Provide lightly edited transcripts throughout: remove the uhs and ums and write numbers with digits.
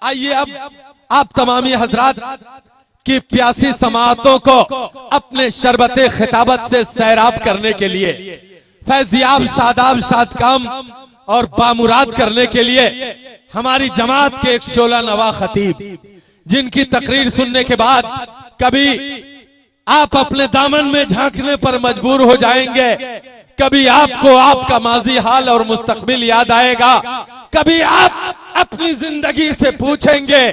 आइए अब आप तमामी हजरात की प्यासी समाअतों को अपने शरबते खिताबत से सैराब करने के लिए, फैजियाब शादाब शादकाम और बामुराद करने के लिए हमारी जमात के एक शोला नवा खतीब, जिनकी तकरीर सुनने के बाद कभी आप अपने दामन में झांकने पर मजबूर हो जाएंगे, कभी आपको आपका माजी हाल और मुस्तकबिल याद आएगा, कभी आप अपनी जिंदगी से पूछेंगे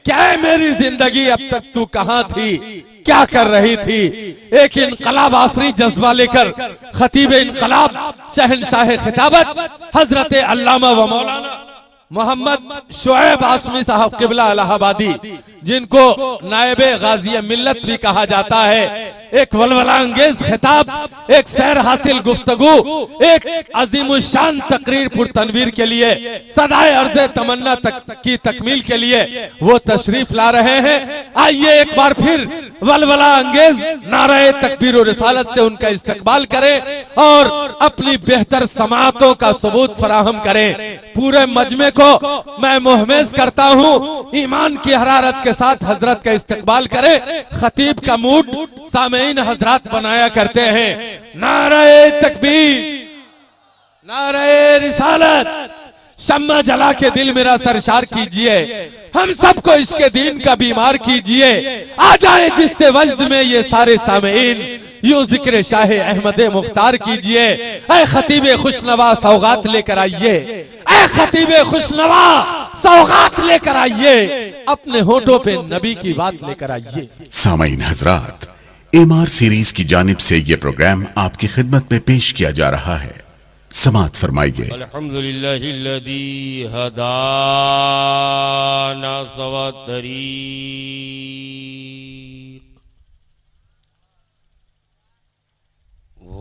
क्या है मेरी जिंदगी, अब तक तू कहां थी, क्या कर रही थी। एक इनकलाब आफरी जज्बा लेकर खतीब इनकलाब शहनशाह खिताबत हजरत अल्लामा व मौलाना मोहम्मद शुएब आसमी साहब किबला इलाहाबादी, जिनको नायबे गाजी मिल्लत भी कहा जाता है, एक वलवला अंगेज खिताब, एक सैर हासिल गुफ्तगू, एक अजीमुशान तकरीर पुर तनवीर के लिए, सदाए अर्ज़े तमन्ना की तकमील के लिए वो तशरीफ ला रहे हैं। आइए एक बार फिर वलवला अंगेज नारे तकबीर और रिसालत से उनका इस्तकबाल करें और अपनी बेहतर समाअतों का सबूत फराहम करें। पूरे मजमे को मैं मुहमेज करता हूँ, ईमान की हरारत के साथ हजरत का इस्तकबाल करें। खतीब का मूड सामेईन हजरात बनाया करते हैं। नारे तकबीर, नारे रिसालत, शम्मा जला के दिल मेरा सरशार कीजिए, हम सबको इसके दीन का बीमार कीजिए। आ जाए जिससे वजद में ये सारे सामेईन, यूं जिक्र शाह अहमद मुख्तार कीजिए। ऐ खतीब खुशनवा सौगात लेकर आइए, ऐ खतीब खुशनवा सौगात लेकर आइए, अपने होठों पे नबी की बात लेकर आइए। सामीन हजरात, एमआर सीरीज की जानिब से ये प्रोग्राम आपकी खिदमत में पेश किया जा रहा है, समाअत फरमाइए। अल्हम्दुलिल्लाहिल्लज़ी हदाना सवतरीक़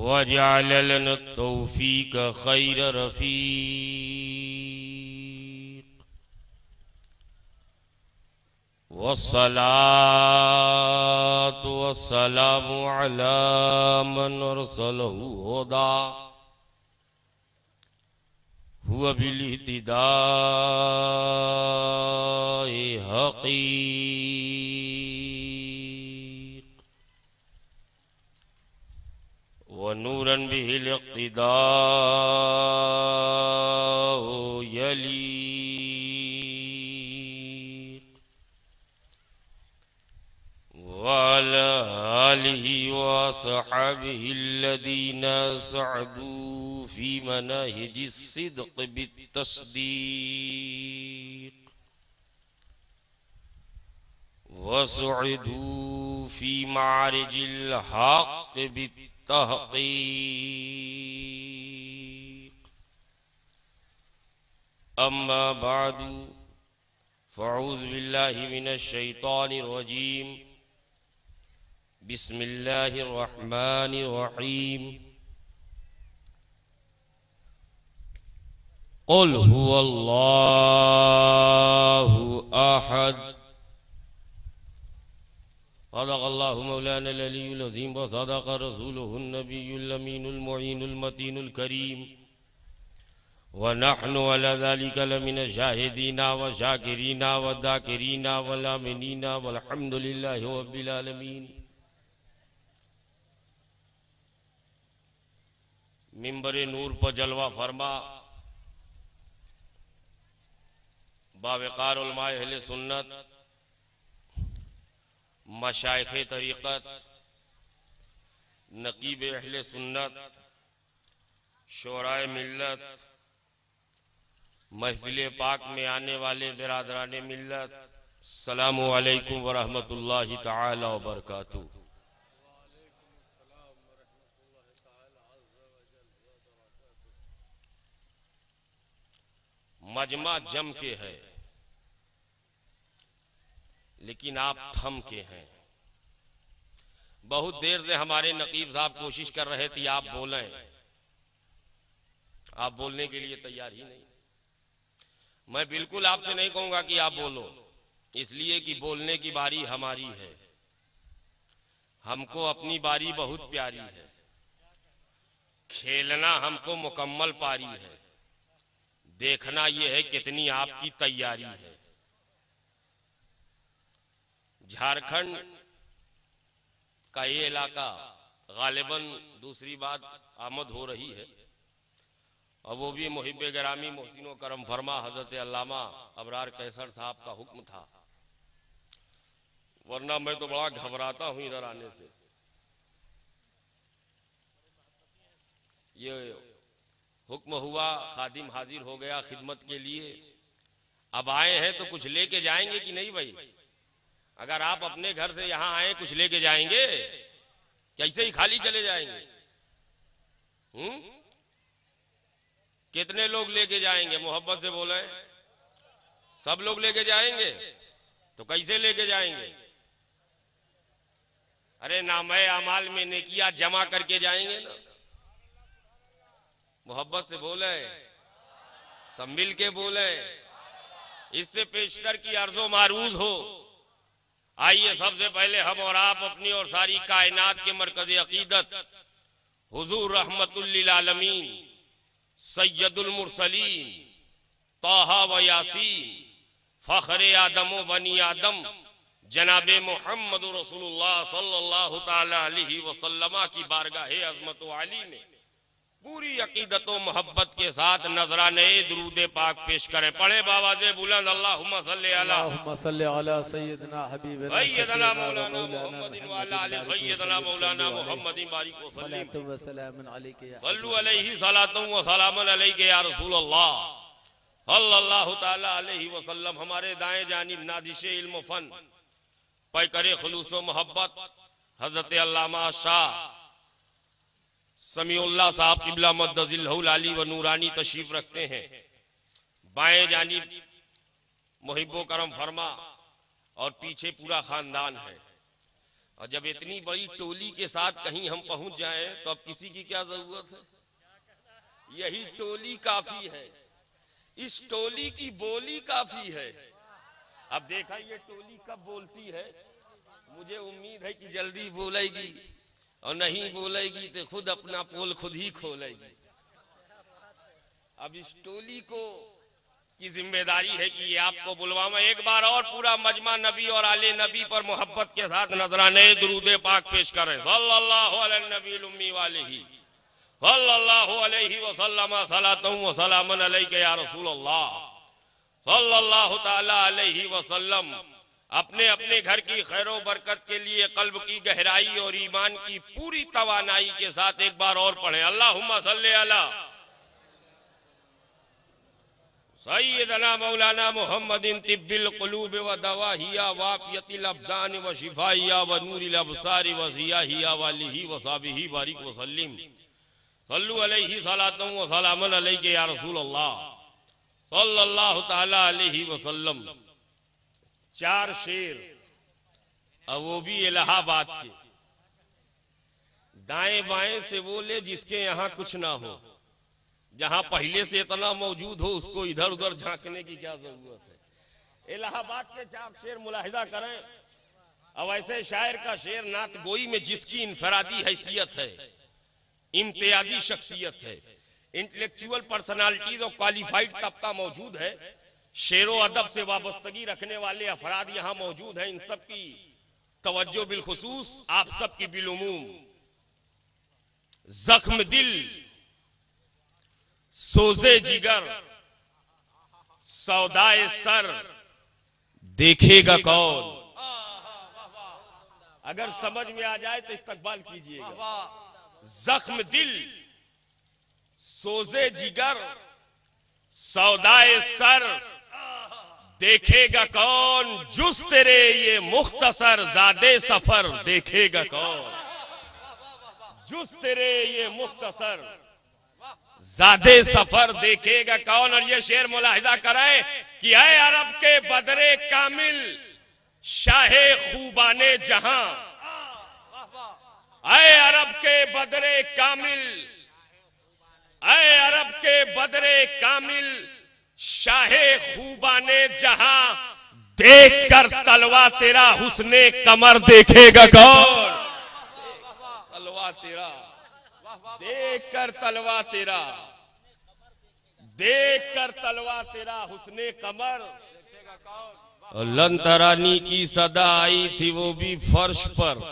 वजअल लना तौफ़ीक़ खैर रफ़ीक़ वस्सलातु वस्सलामु अला मन अरसलहु हुदा हुआ बिलिहतिदाए हक़ीक़ व नूरन बिहिल इक़्तिदाउ यलीक़ व अला आलिहि व अस्हाबिहि अल्लज़ीना सअदू फी मनाहिजि सिद्क़ बित्तस्दीक़ वसुइदू फी मारिजिल हक़्क़ बित्तहक़ीक़। अम्मा बादु फ़अऊज़ु बिल्लाहि मिनश शैतानिर रजीम। बिस्मिल्लाहिर रहमानिर रहीम। क़ुल हुवल्लाहु अहद। सदक़ल्लाहु मौलाना अल-अलीयुल अज़ीम व सदक़ रसूलुहुन नबियुल अमीनुल मुईनुल मतीनुल करीम व नहनु अला ज़ालिका लमिनश शाहिदीना व शाकिरीना व ज़ाकिरीना वल आमिनीना वल्हम्दुलिल्लाहि रब्बिल आलमीन। मिंबर नूर पर जलवा फरमा बावकार उलमाए अहले सुन्नत, मशाइखे तरीक़त, नकीब अहले सुन्नत, शोराए मिल्लत, महफिल पाक में आने वाले बिरादराने मिल्लत, अस्सलामु अलैकुम व रहमतुल्लाहि तआला व बरकातुहू। मजमा जम के है लेकिन आप थम के हैं। बहुत देर से हमारे नकीब साहब कोशिश कर रहे थे आप बोलें, आप बोलने के लिए तैयार ही नहीं। मैं बिल्कुल आपसे नहीं कहूंगा कि आप बोलो, इसलिए कि बोलने की बारी हमारी है। हमको अपनी बारी बहुत प्यारी है, खेलना हमको मुकम्मल पारी है, देखना यह है कितनी आपकी तैयारी है। झारखंड का ये इलाका गालिबन दूसरी बात आमद हो रही है, और वो भी मुहिब्बे गिरामी मोहसिनो करम फरमा हजरत अल्लामा अबरार कैसर साहब का हुक्म था, वरना मैं तो बड़ा घबराता हूं इधर आने से। ये हुक्म हुआ, खादिम हाजिर हो गया खिदमत के लिए। अब आए हैं तो कुछ लेके जाएंगे कि नहीं भाई? अगर आप अपने घर से यहां आए कुछ लेके जाएंगे, कैसे ही खाली चले जाएंगे? कितने लोग लेके जाएंगे? मोहब्बत से बोले। सब लोग लेके जाएंगे तो कैसे लेके जाएंगे? अरे नामे अमाल में नेकिया जमा करके जाएंगे ना। मोहब्बत से बोले, सब मिल के बोले। इससे पेशकर की अर्जो मारूज हो। आइए सबसे पहले हम और आप अपनी और सारी कायनात के मरकज़ अकीदत हुजूर रहमतुल लिल आलमीन सैयदुल मुरसलीन ताहा व यासीन फखरे आदम व बनी आदम जनाबे मोहम्मद रसूलुल्लाह सल्लल्लाहु ताला अलैहि वसल्लम की बारगाह अज़मत व आली में पूरी अकीदत व मोहब्बत के साथ नजराने दुरूद पाक पेश करें। पढ़े बाबा से बुलंद अल्लाहुम्मा सल्ली अला सय्यदना हबीबना सय्यदना मौलाना मुहम्मदिन व अला आलि सय्यदना मौलाना मुहम्मदिन बारिक व सल्लिम व सलामुन अलैका या सल्लु अलैहि सलातुन व सलामुन अलैका या रसूलल्लाह सल्लल्लाहु ताला अलैहि वसल्लम। हमारे दाएं जानिब नादिशे इल्म फन पैकरे खुलूस व मोहब्बत हजरत अल्लामा शाह समीउल्लाह साहब किबला मद्दजिल आली व नूरानी तशरीफ रखते हैं। बाएं जानिब मुहिब्बो करम फरमा और पीछे पूरा खानदान है। और जब इतनी बड़ी टोली के साथ कहीं हम पहुंच जाएं तो अब किसी की क्या जरूरत है? यही टोली काफी है, इस टोली की बोली काफी है। अब देखा ये टोली कब बोलती है। मुझे उम्मीद है कि जल्दी बोलेगी, और नहीं बोलेगी तो खुद अपना पोल खुद ही खोलेगी। अब इस टोली को की जिम्मेदारी है कि ये आपको बुलवामा एक बार और पूरा मजमा नबी और आले नबी पर मोहब्बत के साथ नजराने दुरूद पाक पेश करें। सल्लल्लाहु अलैहि नबील उम्मी वालिही सल्लल्लाहु अलैहि वसल्लम सलातुन व सलामुन अलैका या रसूलल्लाह सल्लल्लाहु ताला अलैहि वसल्लम। अपने अपने घर की खैरो बरकत के लिए कल्ब की गहराई और ईमान की पूरी तवानाई के साथ एक बार और पढ़े। अल्लाहुम्मा सल्ली अला सय्यदना मौलाना मुहम्मदिन तिब्बिल कुलूब व दवाहिया वाफियतिल अब्दान व शिफाइया व नूरिल अबसार व ज़ियाहिया व आलिहि व सहाबिहि बारिक व सल्लिम सल्लु अलैहि सलातुन व सलामुन अलैका या रसूलल्लाह सल्लल्लाहु ताला अलैहि वसल्लम। 4 शेर, और वो भी इलाहाबाद के। दाएं बाएं से बोले जिसके यहाँ कुछ ना हो, जहां पहले से इतना मौजूद हो उसको इधर उधर झांकने की क्या जरूरत है। इलाहाबाद के 4 शेर मुलाहिजा करें। अब ऐसे शायर का शेर नात गोई में जिसकी इनफरादी हैसियत है, इम्तियाजी शख्सियत है, इंटेलेक्चुअल पर्सनालिटीज और क्वालिफाइड तबका मौजूद है, शेरो अदब से वाबस्तगी रखने वाले अफराद यहाँ मौजूद हैं। इन सब की तवज्जो बिलखुसूस आप सब की बिलुमूम। जख्म दिल सोजे जिगर सौदाए सर देखेगा कौन। अगर समझ में आ जाए तो इस्तकबाल कीजिएगा। जख्म दिल सोजे जिगर सौदाए सर देखेगा कौन। जुस तेरे ये मुख्तसर ज़ादे सफर देखेगा कौन। जुस तेरे ये मुख्तसर ज़ादे सफर देखेगा कौन। और ये शेर मुलाहिजा कराए कि ऐ अरब के बदरे कामिल शाहे खूबाने जहां। ऐ अरब के बदरे कामिल, ऐ अरब के बदरे कामिल शाहे खूबाने जहां। देख कर तलवा तेरा हुस्ने कमर देखेगा कौन। तलवा तेरा देख कर तलवा तेरा, देख कर तलवा तेरा हुस्ने कमर और लन तरानी की सदा आई थी वो भी फर्श पर।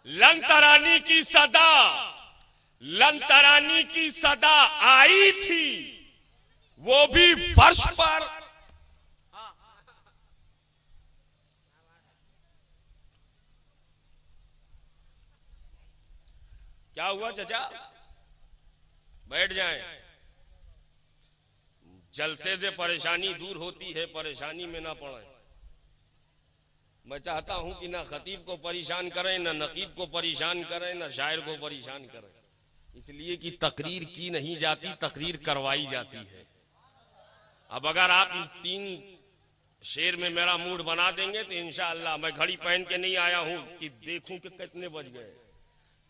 लन तरानी की सदा, लन तरानी की सदा आई थी वो भी फर्श पर। क्या हुआ चाचा? बैठ जाएं। जलसे से परेशानी दूर होती है, परेशानी में ना पड़े। मैं चाहता हूं कि ना खतीब को परेशान करें, ना नकीब को परेशान करें, ना शायर को परेशान करें, इसलिए कि तकरीर की नहीं जाती, तकरीर करवाई जाती है। अब अगर आप 3 शेर में मेरा मूड बना देंगे तो इंशाअल्लाह, मैं घड़ी पहन के नहीं आया हूं कि देखूं कि कितने बज गए,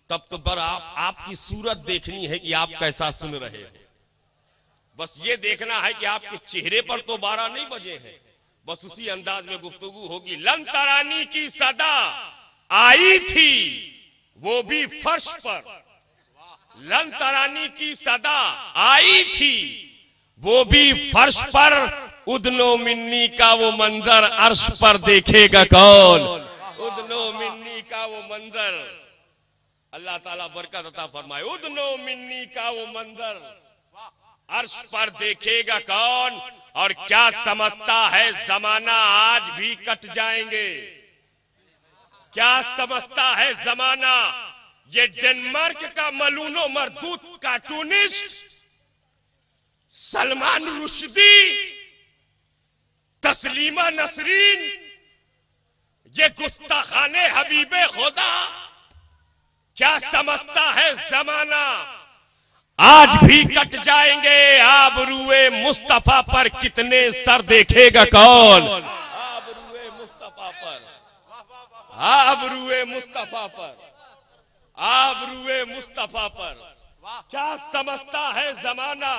तब तो पर आपकी सूरत देखनी है कि आप कैसा सुन रहे हो। बस ये देखना है कि आपके चेहरे पर तो 12 नहीं बजे हैं, बस उसी अंदाज में गुफ्तगू होगी। लन तरानी की सदा आई थी वो भी फर्श पर। लन तरानी की सदा आई थी वो भी फर्श पर। उदनो मिन्नी का वो मंजर अर्श पर देखेगा कौन। उदनो मिन्नी का वो मंजर, अल्लाह ताला बरकत अता फरमाए। उदनो मिन्नी का वो मंजर अर्श पर देखेगा कौन। और क्या समझता है जमाना आज भी कट जाएंगे। क्या समझता है जमाना। ये डेनमार्क का मलूनो मरदूत कार्टूनिस्ट सलमान रुश्दी, तस्लीमा नसरीन, ये गुस्ताखाने हबीबे खुदा, क्या समझता है जमाना आज भी कट जाएंगे। आबरूए मुस्तफा पर कितने सर देखेगा कौन। आबरूए मुस्तफा पर, आबरूए मुस्तफा पर, आबरूए मुस्तफा पर क्या समझता है जमाना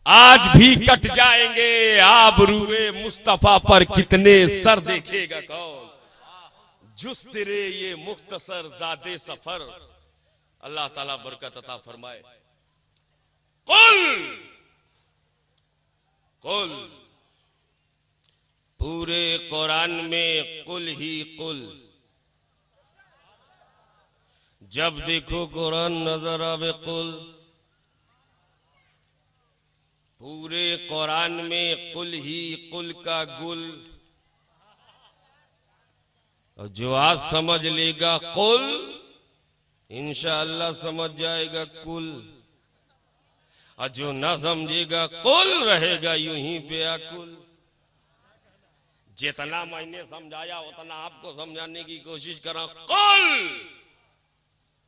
आज भी कट जाएंगे। आबरूए मुस्तफा पर कितने सर देखेगा कौन। जुस्तिरे ये मुख्तसर ज़ादे सफर, अल्लाह ताला बरकत अता फरमाए। कुल कुल, पूरे कुरान में कुल ही कुल। जब देखो कुरान नजर आवे कुल। पूरे कुरान में कुल ही कुल का गुल। और जो आज समझ लेगा कुल, इंशाअल्लाह समझ जाएगा कुल। और जो ना समझेगा कुल रहेगा यूं ही बेअकुल। जितना मैंने समझाया उतना आपको समझाने की कोशिश करा। कुल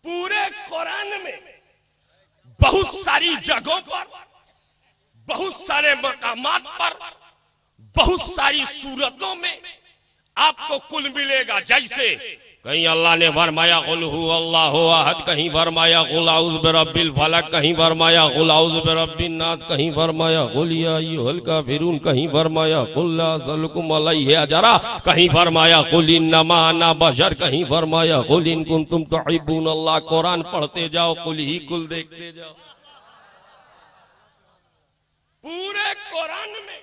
पूरे कुरान में बहुत सारी जगहों पर, बहुत सारे मकामात पर, बहुत सारी सूरतों में आपको कुल मिलेगा। जैसे कहीं अल्लाह ने फरमाया कुल हु अल्लाहु अहद, कहीं फरमाया कुल औज़ु बिरब्बिल फलक, कहीं फरमाया कुल औज़ु बिरब्बिन नास, कहीं फरमाया कुल या अय्युहल काफिरून, कहीं फरमाया कुल ला असलुकुम अलैहि अजरा, कहीं फरमाया कुल इन्नमा अना बशर, कहीं फरमाया कुल इन कुंतुम तुहिब्बून अल्लाह। कुरान पढ़ते जाओ, कुल ही कुल देखते जाओ। पूरे कुरान में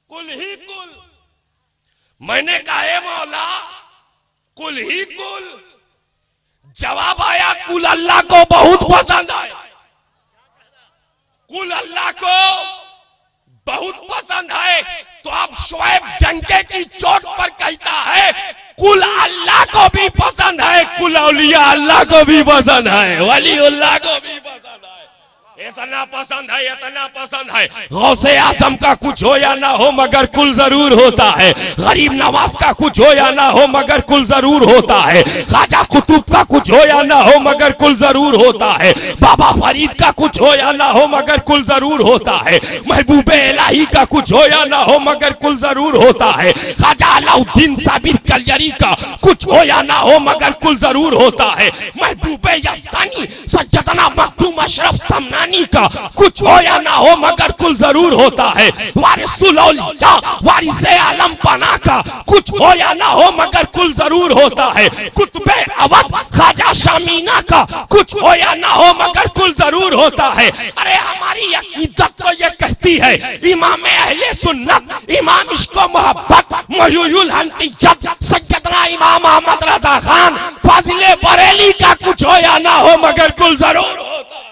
कुल ही कुल। मैंने कहा है मौला कुल ही कुल। जवाब आया कुल अल्लाह को बहुत पसंद है। कुल अल्लाह को बहुत पसंद है। तो अब शोएब डंके की चोट पर कहता है कुल अल्लाह को भी पसंद है, कुल औलिया अल्लाह को भी पसंद है, वलीउल्लाह को भी पसंद है। इतना पसंद है, इतना पसंद है। गौसे आजम का कुछ हो या ना हो मगर कुल जरूर होता है। गरीब नवाज का कुछ हो या ना हो मगर कुल जरूर होता है। ख्वाजा कुतुब का कुछ हो या ना हो मगर कुल जरूर होता है। बाबा फरीद का कुछ हो या ना हो मगर कुल जरूर होता है। महबूबे इलाही का कुछ हो या ना हो मगर कुल जरूर होता है। ख्वाजा अलाउद्दीन साबिर कलयरी का कुछ हो या ना हो मगर कुल जरूर होता है। महबूबे यस्तानी सज्जदना मखदूम अशरफ समना रूहानी का कुछ हो या ना हो मगर कुल जरूर होता है। वारिसुल औलिया वारिसे आलम पना का कुछ हो या ना हो मगर कुल जरूर होता है। कुतुबे अवध ख्वाजा शामीना का कुछ हो या ना हो मगर कुल जरूर होता है। अरे हमारी अकीदत तो ये कहती है इमाम अहले सुन्नत इमाम इश्क़ो मोहब्बत मयूयुल हनफियत सैयदना इमाम अहमद रजा खान फाजिले बरेली का कुछ हो या ना हो मगर कुल जरूर होता है।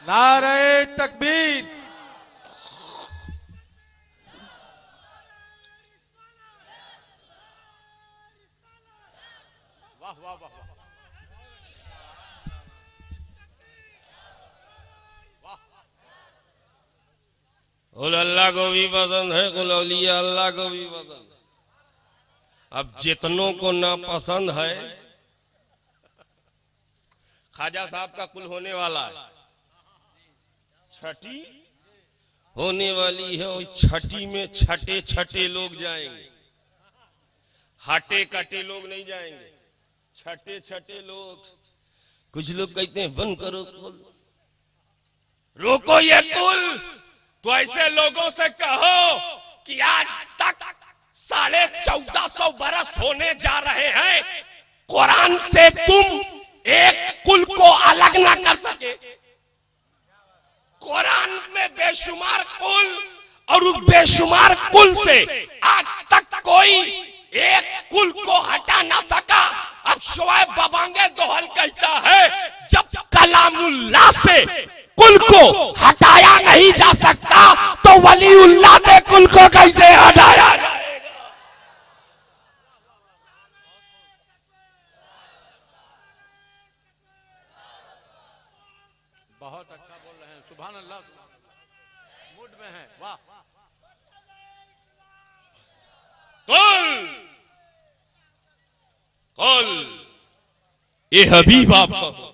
नारे तकबीर। वाह वाह वाह कुल अल्लाह को भी पसंद है, कुल औलिया अल्लाह को भी पसंद है। अब जितनों को ना पसंद है, ख्वाजा साहब का कुल होने वाला है, छठी होने वाली है और छठी में छठे छठे लोग जाएंगे, हटे कटे लोग नहीं जाएंगे, छठे छठे लोग। कुछ लोग कहते हैं बंद करो कुल, रोको ये कुल। तो ऐसे लोगों से कहो कि आज तक 1450 बरस होने जा रहे हैं, कुरान से तुम एक कुल को अलग ना कर सके। कुरान में बेशुमार कुल और उस बेशुमार कुल से आज तक कोई एक कुल को हटा ना सका। अब शोएब बबांगे दोहल कहता है जब कलामुल्लाह से कुल को हटाया नहीं जा सकता तो वलीउल्लाह से कुल को कैसे हटाया जाएगा। बहुत अच्छा बोल रहे हैं, सुभान अल्लाह, मूड में है। वाह कुल ये हबीब आप कहो,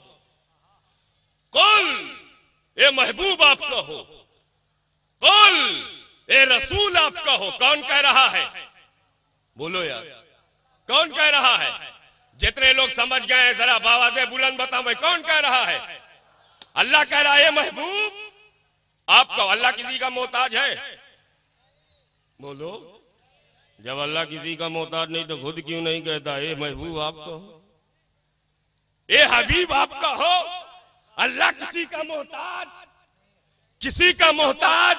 कुल ये महबूब आप कहो, कुल ये रसूल आप कहो। कौन कह रहा है? बोलो यार, कौन कह रहा है? जितने लोग समझ गए जरा आवाज़ें बुलंद बताओ भाई, कौन कह रहा है? अल्लाह कह रहा है महबूब आप कहो। अल्लाह किसी का मोहताज है? बोलो। जब अल्लाह किसी का मोहताज नहीं तो खुद क्यों नहीं कहता ये महबूब आप कहो, ये हबीब आप कहो। अल्लाह किसी का मोहताज, किसी का मोहताज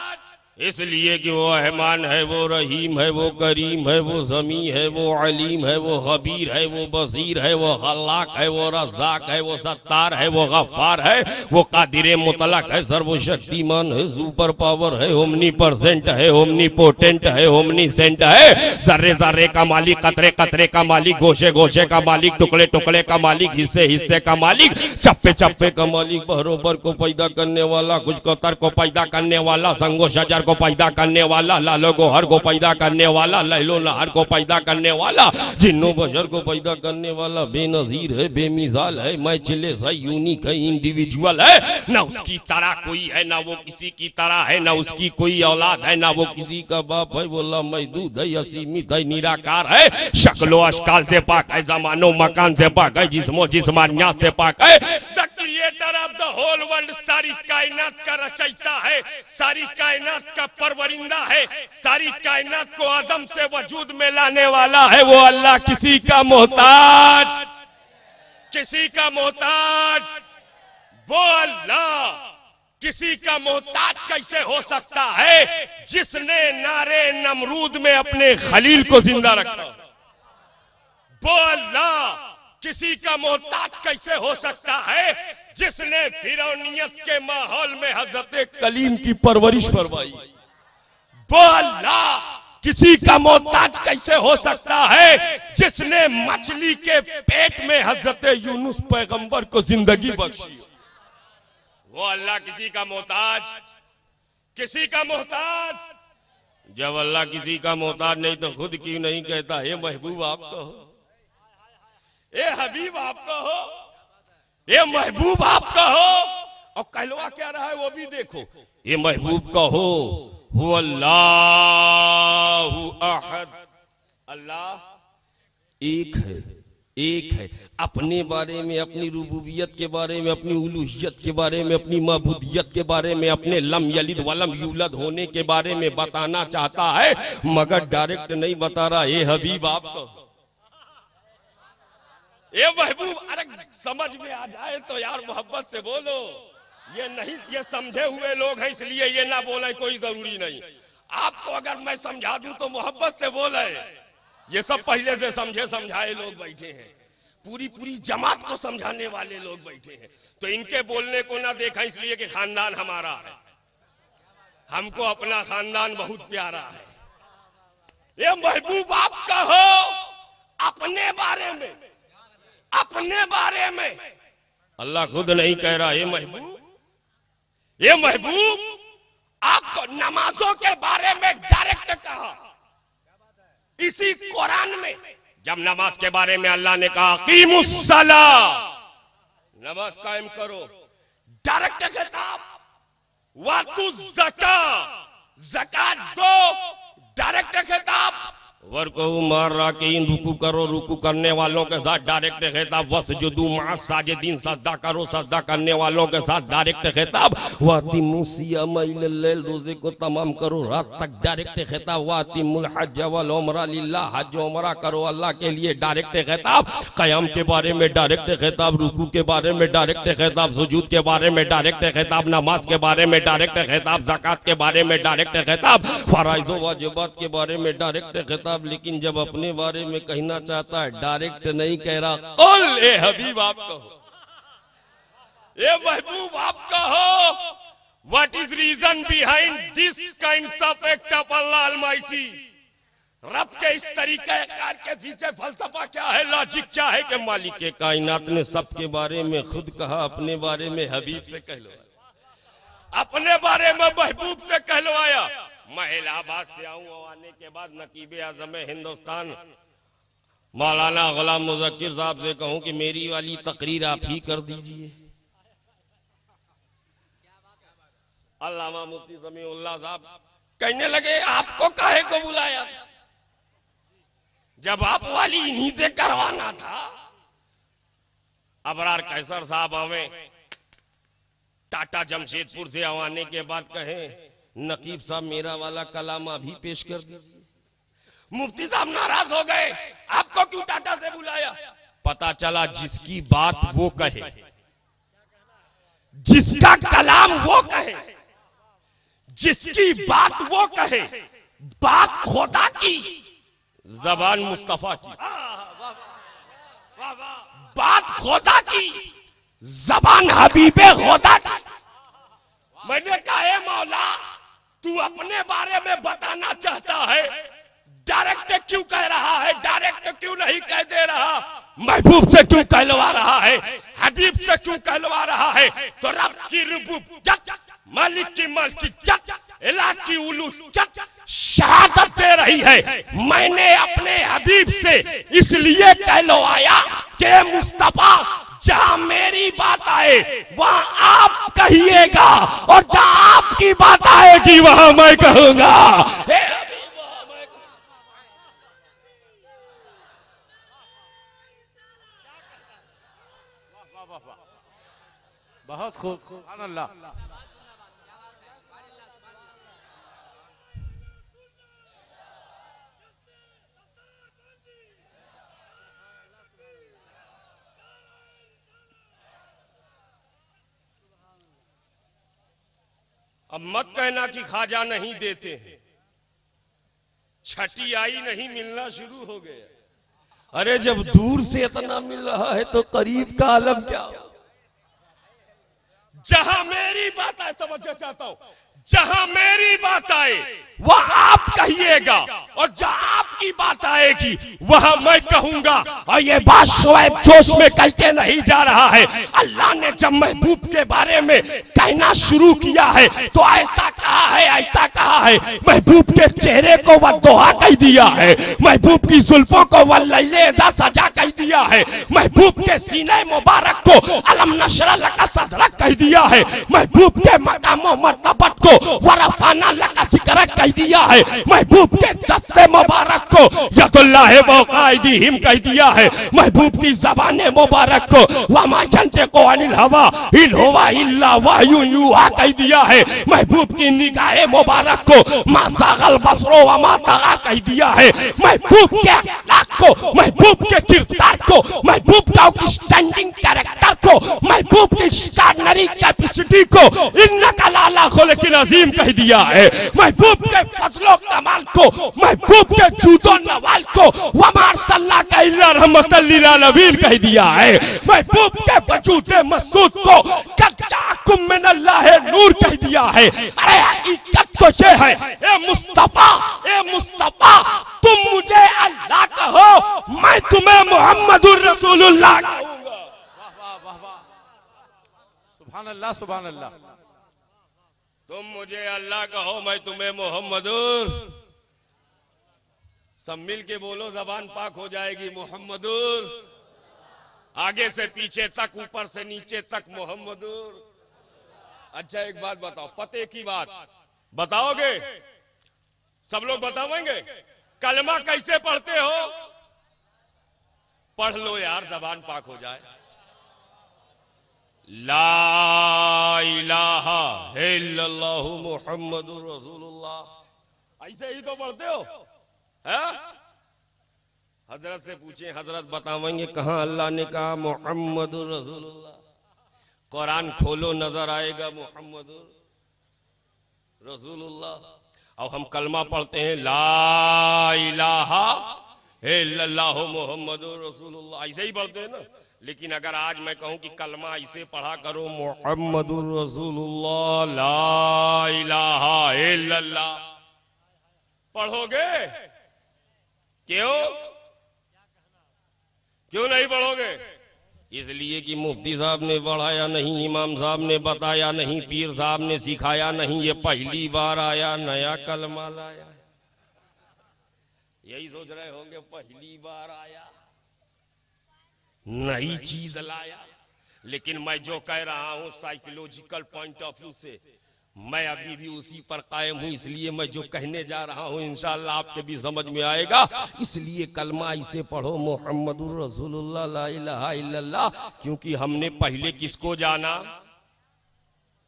इसलिए कि वो रहमान है, वो रहीम है, वो करीम है, वो समी है, वो अलीम है, वो खबीर है, वो बसीर है, वो खल्लाक है, वो रज़्ज़ाक है, वो सत्तार है, वो गफ्फार है, वो कादिर मुतलक है, सर्वशक्तिमान है, सुपर पावर है, ओमनीप्रेजेंट है, ओमनीपोटेंट है, ओमनीसेंट है, जर्रे जर्रे का मालिक, कतरे कतरे का मालिक, गोशे गोशे का मालिक, टुकड़े टुकड़े का मालिक, हिस्से हिस्से का मालिक, चप्पे चप्पे का मालिक, बरोबर को पैदा करने वाला, कुछ कतर को पैदा करने वाला, संगो शजर को पैदा करने वाला, लालो गोहर को पैदा करने वाला, लैलो नहर को पैदा करने वाला, जिन्नो बशर को पैदा करने वाला, बेनजीर है, बेमिसाल है, मैचलेस है, यूनिक है, इंडिविजुअल है। ना उसकी तरह कोई है, ना वो किसी की तरह है, ना उसकी कोई औलाद है, ना वो किसी का बाप है, बोला महदूद है, असीमित है, निराकार है, शक्लो अशकाल से पाक है, जमानो मकान से पाक है, जिस्मो जिस्मानियात से पाक है। The creator of the whole world, सारी कायनात का रचयिता है, सारी कायनात का परवरिंदा है, सारी कायनात को आदम से वजूद में लाने वाला है वो अल्लाह। किसी का मोहताज, किसी का मोहताज वो अल्लाह किसी का मोहताज कैसे हो सकता है जिसने नारे नमरूद में अपने खलील को जिंदा रखा। वो अल्लाह किसी का मोहताज कैसे हो सकता है जिसने फिरौनियत के माहौल में हजरत कलीम की परवरिश फरमाई। वो अल्लाह किसी का मोहताज कैसे हो सकता है जिसने मछली के पेट में हजरत यूनुस पैगंबर को जिंदगी बख्शी। वो अल्लाह किसी का मोहताज, किसी का मोहताज। जब अल्लाह किसी का मोहताज नहीं तो खुद क्यों नहीं कहता ये महबूब आप कहो, ये हबीब आप कहो, ये महबूब आप कहो। और कहलवा क्या रहा है वो भी देखो, ये महबूब कहो हु अल्लाहु अहद, अल्लाह एक है, एक है। अपने बारे में, अपनी रुबूबियत के बारे में, अपनी उलूहियत के बारे में, अपनी मबूदियत के बारे में, अपने लम यलिद वलम यूलद होने के बारे में बताना चाहता है, मगर डायरेक्ट नहीं बता रहा। ये हबीब आपको, ये महबूब, अरे समझ में आ जाए तो यार मोहब्बत से बोलो। ये नहीं, ये समझे हुए लोग हैं इसलिए ये ना बोले, कोई जरूरी नहीं। आपको अगर मैं समझा दूं तो मोहब्बत से बोले। ये सब पहले से समझे समझाए लोग बैठे हैं, पूरी जमात को समझाने वाले लोग बैठे हैं। तो इनके बोलने को ना देखा इसलिए कि खानदान हमारा है, हमको अपना खानदान बहुत प्यारा है। ये महबूब आपका हो अपने बारे में, अपने बारे में अल्लाह खुद नहीं कह रहा। ये महबूब आपको नमाजों के बारे में डायरेक्ट कहा इसी कुरान में। जब नमाज के बारे में अल्लाह ने कहा कीमुस्सला, नमाज कायम करो, डायरेक्ट खिताब। वातु ज़का, ज़कात दो, डायरेक्ट खिताब। वर्को मार राकीन, रुकू करो, रुकू करने वालों के साथ डायरेक्ट खिताब। वसजुदू मा साजिदीन, सजदा करो, सजदा करने वालों के साथ डायरेक्ट खिताब। वातिमु सियाम इलल लैल, रोजे को तमाम करो रात तक, डायरेक्ट खिताब। वातिमुल हज वल उमरा लिल्लाह, हज उमरा करो अल्लाह के लिए, डायरेक्ट खिताब। क़याम के बारे में डायरेक्ट खिताब, रुकू के बारे में डायरेक्ट खिताब, सुजूद के बारे में डायरेक्ट खिताब, नमाज के बारे में डायरेक्ट खिताब, ज़कात के बारे में डायरेक्ट खिताब, फराइज़ व वाजिबात के बारे में डायरेक्ट खिताब। लेकिन जब अपने बारे में कहना चाहता है डायरेक्ट नहीं कह रहा। कुल ए हबीब आपका हो, ये महबूब आपका हो। What is reason behind this kinds of act of Allah almighty? रब के इस तरीके के पीछे फलसफा क्या है, लॉजिक क्या है कि मालिक के कायनात ने सबके बारे में खुद कहा, अपने बारे में हबीब से कहलवाया, अपने बारे में महबूब से कहलवाया। मैं इलाहाबाद से आऊं, आने के बाद नकीब आज़म हिंदुस्तान मौलाना गुलाम मुज़क्किर साहब से कहूं कि मेरी वाली तकरीर आप ही कर दीजिए। अल्लामा मुफ्ती समीउल्लाह साहब कहने लगे आपको काहे को बुलाया था, जब आप वाली इन्हीं से करवाना था। अबरार कैसर साहब आवे टाटा जमशेदपुर से आने के बाद कहे नकीब साहब मेरा वाला कलाम अभी पेश कर दीजिए। मुफ्ती साहब नाराज हो गए, आपको क्यों टाटा से बुलाया? पता चला जिसकी बात वो कहे, जिसका कलाम वो कहे, जिसकी बात वो कहे, बात खुदा की, जबान मुस्तफा की, बात खुदा की, जबान हबीबे खुदा की। मैंने कहा मौला तू अपने बारे में बताना चाहता है, डायरेक्ट क्यों कह रहा है, डायरेक्ट क्यों नहीं कह दे रहा? महबूब से क्यों कहलवा रहा है, हबीब से क्यों कहलवा रहा है? तो रब की रुबूबियत, मालिक की मल्कियत, इलाह की उलूहियत शहादत दे रही है। मैंने अपने हबीब से इसलिए कहलवाया कि मुस्तफा जहां मेरी बात आए वहां आप कहिएगा, और जहां आपकी बात आएगी वहां मैं कहूंगा। बहुत खूब, सुभान अल्लाह। अब मत कहना कि खाजा नहीं देते हैं, छठी आई नहीं मिलना शुरू हो गया। अरे जब दूर से इतना मिल रहा है तो करीब का आलम क्या? जहां मेरी बात आए, तवज्जो चाहता हूं, जहां मेरी बात आए वह आप कहिएगा, और जहां आपकी बात आएगी वहां मैं कहूंगा। और ये बात शोएब जोश में कह के नहीं जा रहा है। अल्लाह ने जब महबूब के बारे में कहना शुरू किया है तो ऐसा कहा है, ऐसा कहा है। महबूब के चेहरे को वह दोहा कह दिया है, महबूब की जुल्फों को वह लैले सजा कह दिया है, महबूब के सीने मुबारक को अलम नशरा लका सदरक कह दिया है, महबूब के मकाम मर्तबत को वरफाना लका जिक्र कह दिया है, महबूब के दस्ते मुबारक को यदुल्लाह वक़ाइदिहिम कह दिया है। महबूब की ज़बान मुबारक को वमा यंतिक़ु अनिल हवा इन हुवा इल्ला वह्युन यूहा कह दिया है। महबूब की निगाह मुबारक को मा ज़ाग़ल बसरो वमा तग़ा कह दिया है। महबूब के अखलाक को, महबूब के किरदार को, महबूब का स्टैंडिंग कैरेक्टर को, महबूब की एक्स्ट्राऑर्डिनरी कैपेसिटी को इन्नका लाला खुलुक़िन अज़ीम कह दिया है। महबूब के फज़लो कमाल को, महबूब के जूदो नवाल को वमा अर्सलनाका इल्ला रहमतल लिल आलमीन कह दिया है। महबूब के वजूद मसूद को कद जाअकुम मिनल्लाहि नूर कह दिया है। अरे हकीकत तो ये है, ए मुस्तफा तुम मुझे अल्लाह कहो, मैं तुम्हें मुहम्मदुर रसूलुल्लाह कहूंगा। वाह वाह वाह वाह, सुभान अल्लाह सुभान अल्लाह। तुम मुझे अल्लाह कहो, मैं तुम्हें मुहम्मदुर, सब मिल के बोलो, जबान पाक हो जाएगी। मुहम्मदुर, आगे से पीछे तक, ऊपर से नीचे तक मुहम्मदुर। अच्छा एक बात बताओ, पते की बात बताओगे? सब लोग बतावेंगे? कलमा कैसे पढ़ते हो? पढ़ लो यार, जबान पाक हो जाए। ला इलाहा इल्लल्लाहु मुहम्मदुर रसूलुल्लाह, ऐसे ही तो पढ़ते हो है? हजरत से पूछे, हजरत बतावेंगे कहाँ अल्लाह ने कहा मुहम्मदुर रसूलुल्लाह? कुरान खोलो नजर आएगा मुहम्मदुर रसूलुल्लाह। और हम कलमा पढ़ते हैं ला इलाहा इल्लल्लाहु मुहम्मदुर रसूलुल्लाह, ऐसे ही पढ़ते हैं ना। लेकिन अगर आज मैं कहूं कि कलमा इसे पढ़ा करो मुहम्मदुर रसूलुल्लाह ला इलाहा इल्लल्लाह, पढ़ोगे? क्यों नहीं पढ़ोगे? इसलिए कि मुफ्ती साहब ने पढ़ाया नहीं, इमाम साहब ने बताया नहीं, पीर साहब ने सिखाया नहीं, ये पहली बार आया नया कलमा लाया। यही सोच रहे होंगे, पहली बार आया नई चीज लाया। लेकिन मैं जो कह रहा हूं साइकोलॉजिकल पॉइंट ऑफ व्यू से, मैं अभी भी उसी पर कायम हूं। इसलिए मैं जो कहने जा रहा हूं इंशाअल्लाह आपके भी समझ में आएगा। इसलिए कलमा इसे पढ़ो मुहम्मदुर रसूलुल्लाह ला इलाहा इल्लल्लाह, क्योंकि हमने पहले किसको जाना?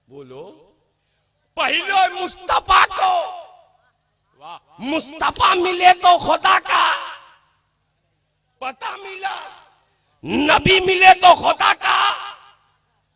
बोलो, पहले मुस्तफा को। मुस्तफा मिले तो खुदा का पता मिला, नबी मिले तो खुदा का।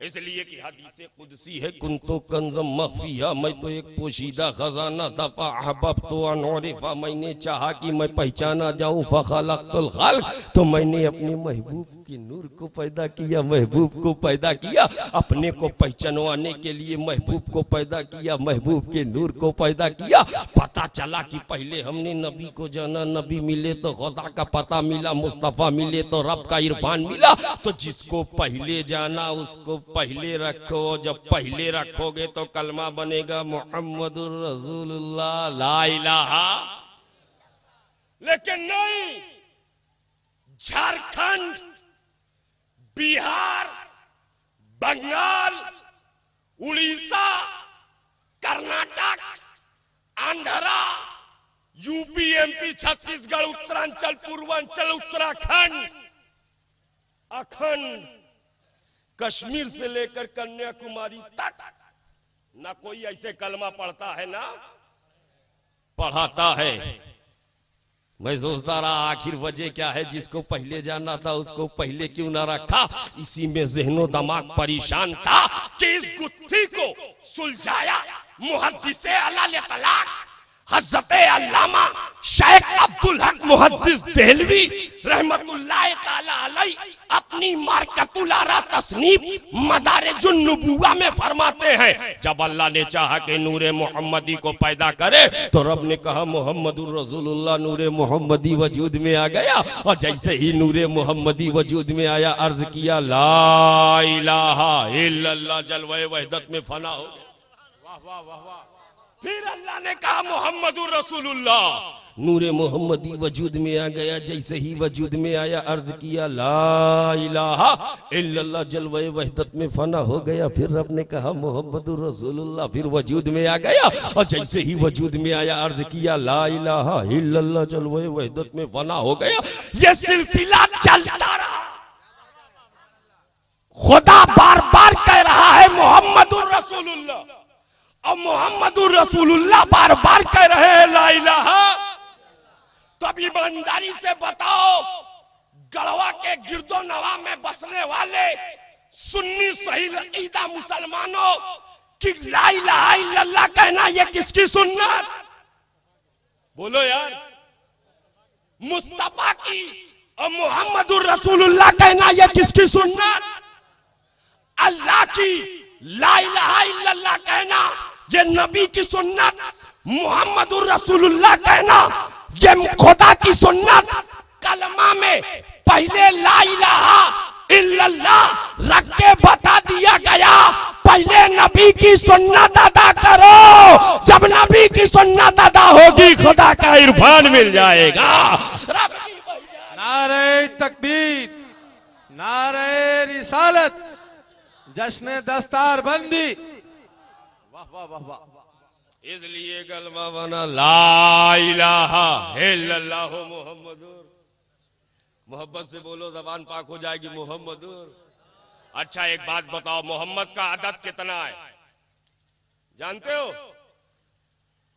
इसलिए कि हदीसे कुदसी है, कुंतो कंज़म मख्फिया, मैं तो एक पोशीदा खजाना था। फअहबब्तु अन उरिफा, मैंने चाहा कि मैं पहचाना जाऊं। फखलक़तुल खल्क़, तो मैंने अपने महबूब के नूर को पैदा किया, महबूब को पैदा किया। अपने को पहचानवाने के लिए महबूब को पैदा किया, महबूब के नूर को पैदा किया। पता चला कि पहले हमने नबी को जाना, नबी मिले तो खुदा का पता मिला, मुस्तफ़ा मिले तो रब का इरफान मिला। तो जिसको पहले जाना उसको पहले रखो। जब पहले रखोगे तो कलमा बनेगा मुहम्मदुर रसूलुल्लाह ला इलाहा। लेकिन नहीं, झारखंड, बिहार, बंगाल, उड़ीसा, कर्नाटक, आंध्रा, यूपी, एमपी, छत्तीसगढ़, उत्तरांचल, पूर्वांचल, उत्तराखंड, अखंड, कश्मीर से लेकर कन्याकुमारी तक ना कोई ऐसे कलमा पढ़ता है ना पढ़ाता है। मैं सोचता रहा आखिर वजह क्या है, जिसको पहले जाना था उसको पहले क्यों ना रखा। इसी में ज़हनो दिमाग परेशान था कि इस गुत्थी को सुलझाया मुहद्दिसे अल तलाक हज़रत अल्लामा शेख अब्दुल हक मुहद्दिस देहलवी रहमतुल्लाह ताला अलैह अपनी मारकतुल आरा तस्नीफ मदारिजुन नुबुव्वा में फरमाते हैं, जब अल्लाह ने चाहा कि नूरे मोहम्मदी को पैदा करे तो रब ने कहा मुहम्मदुर रसूलुल्लाह, नूरे मोहम्मदी वजूद में आ गया। और जैसे ही नूरे मोहम्मदी वजूद में आया, अर्ज किया ला इलाहा इल्लल्लाह, जलवे वहदत में फना हो गया। वाह वाह वाह वाह। फिर अल्लाह ने कहा मुहम्मदुर रसूलुल्लाह, नूरे मोहम्मदी वजूद में आ गया। जैसे ही वजूद में आया अर्ज किया ला इलाहा इल्लल्लाह, जलवे वहदत में फना हो गया। फिर रब ने कहा मोहम्मदुर रसूलुल्लाह, फिर वजूद में आ गया। और जैसे ही वजूद में आया अर्ज किया ला इलाहा इल्लल्लाह, जलवे वहदत में फना हो गया। ये सिलसिला चलता रहा। खुदा बार बार कह रहा है मोहम्मदुर रसूलुल्लाह, और मोहम्मदुर रसूलुल्लाह बार बार कह रहे हैं ला इलाहा। तो अब ईमानदारी से बताओ, गढ़वा के गिरदो नवा में बसने वाले सुन्नी सही अकीदा मुसलमानों कि ला इलाहा इल्लल्लाह कहना ये किसकी सुन्नत? बोलो यार। मुस्तफा की और मोहम्मदुर रसूलुल्लाह कहना ये किसकी सुन्नत? अल्लाह की ला इलाहा इल्लल्लाह कहना ये नबी की सुन्नत, मोहम्मदुर रसूलुल्लाह कहना ये खुदा की सुन्नत। कलमा में पहले ला इलाहा इल्लल्लाह रख के बता दिया गया, पहले नबी की सुन्नत अदा करो। जब नबी की सुन्नत अदा होगी खुदा का इरफान मिल जाएगा। नारे तकबीर, नारे रिसालत, जश्न दस्तार बंदी। वाह वाह वाह वाह। इसलिए कलमा बना ला इलाहा इल्लल्लाह मुहम्मदुर। मोहब्बत से बोलो, जबान पाक हो जाएगी मोहम्मदुर। अच्छा एक बात बताओ, मोहम्मद का अदद कितना है जानते हो?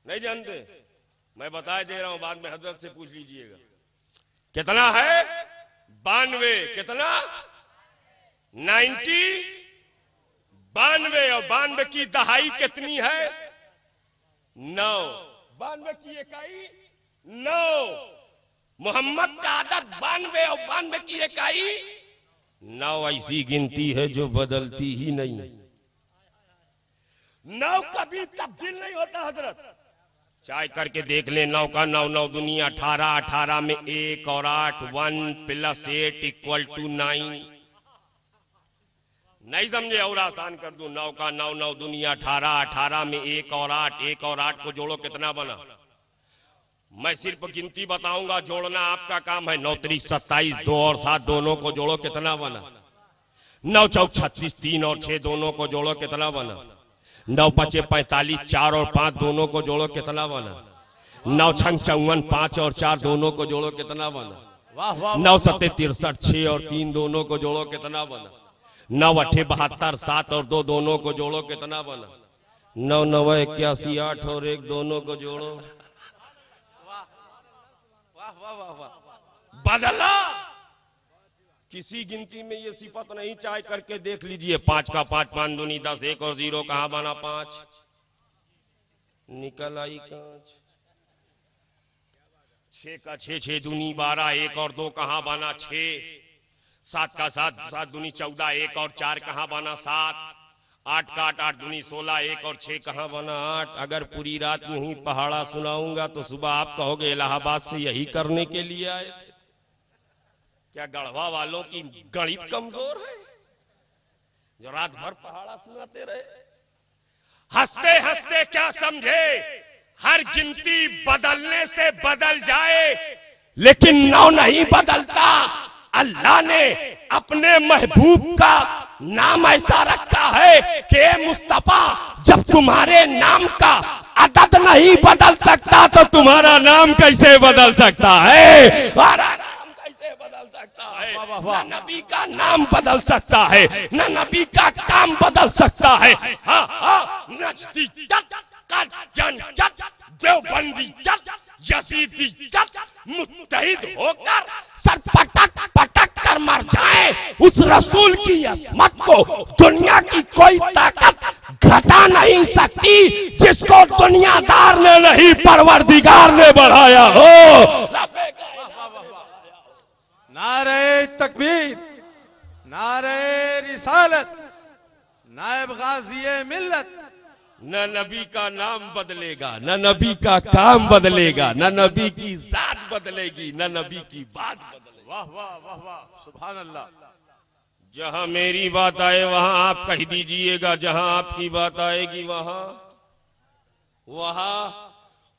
नहीं जानते? मैं बता दे रहा हूं, बाद में हजरत से पूछ लीजिएगा। कितना है? 92। कितना? 90। 92। और 92 की दहाई कितनी है? 9। 92 की इकाई 9। मोहम्मद का आदत 92 और 92 की इकाई 9। ऐसी गिनती है जो बदलती ही नहीं। 9 कभी तब्दील नहीं होता हजरत। चाहे करके देख ले, 9 का 9 9 दुनिया 18, 18 में 1 और 8, 1 + 8 = 9। नहीं समझे? और आसान कर दूं, 9 का 9 9 दुनिया 18, 18 में 1 और 8, 1 और 8 को जोड़ो कितना बना? मैं सिर्फ गिनती बताऊंगा, जोड़ना आपका काम है। 9 त्रिक 27, 2 और 7 दोनों को जोड़ो कितना बना? 9 चौक 36, 3 और 6 दोनों को जोड़ो कितना बना? 9 पचे 45, 4 और 5 दोनों को जोड़ो कितना बना? 9 छंग 54, 5 और 4 दोनों को जोड़ो कितना बना? 9 सत्ते 63, 6 और 3 दोनों को जोड़ो कितना बना? 9 अट्ठे 72, 7 और 2 दोनों को जोड़ो कितना बना? 9 9 81, 8 और 1 दोनों को जोड़ो। बदला किसी गिनती में ये सिफत नहीं। चाहे करके देख लीजिए। 5 का 5, 5 दूनी 10, 1 और 0 कहां बना? 5 निकल आई कांच। 6 का 6, 6 दूनी 12, 1 और 2 कहां बना? 6। 7 का 7, 7 दूनी 14, 1 और 4 कहां बना? 7। 8 का 8, 8 दूनी 16, 1 और 6 कहां बना? 8। अगर पूरी रात में ही पहाड़ा सुनाऊंगा तो सुबह आप कहोगे इलाहाबाद से यही करने के लिए आए थे। क्या गढ़वा वालों की गणित कमजोर है जो रात भर पहाड़ा सुनाते रहे? हंसते हंसते क्या समझे, हर गिनती बदलने से बदल जाए, लेकिन 9 नहीं बदलता। अल्लाह ने अपने महबूब का नाम ऐसा रखा है कि मुस्तफा, जब तुम्हारे नाम का अदद नहीं बदल सकता तो तुम्हारा नाम कैसे बदल सकता है? नाम कैसे बदल सकता है? ना नबी का नाम बदल सकता है, ना नबी का काम बदल सकता है। नजदीक देवबंदी यजीदी मुत्तहिद होकर सर पटक पटक कर मर जाए, उस रसूल की असमत को दुनिया की कोई ताकत घटा नहीं सकती, जिसको दुनियादार ने नहीं परवरदिगार ने बढ़ाया हो। नारे तकबीर, नारे रिसालत, नायब गाज़ी मिल्लत। न नबी का नाम बदलेगा, न नबी का काम बदलेगा, न नबी की जात बदलेगी, न नबी की बात बदलेगी। वाह वाह वाह वाह, सुभान अल्लाह। जहां मेरी बात आए वहां आप कह दीजिएगा, जहां आपकी बात आएगी वहां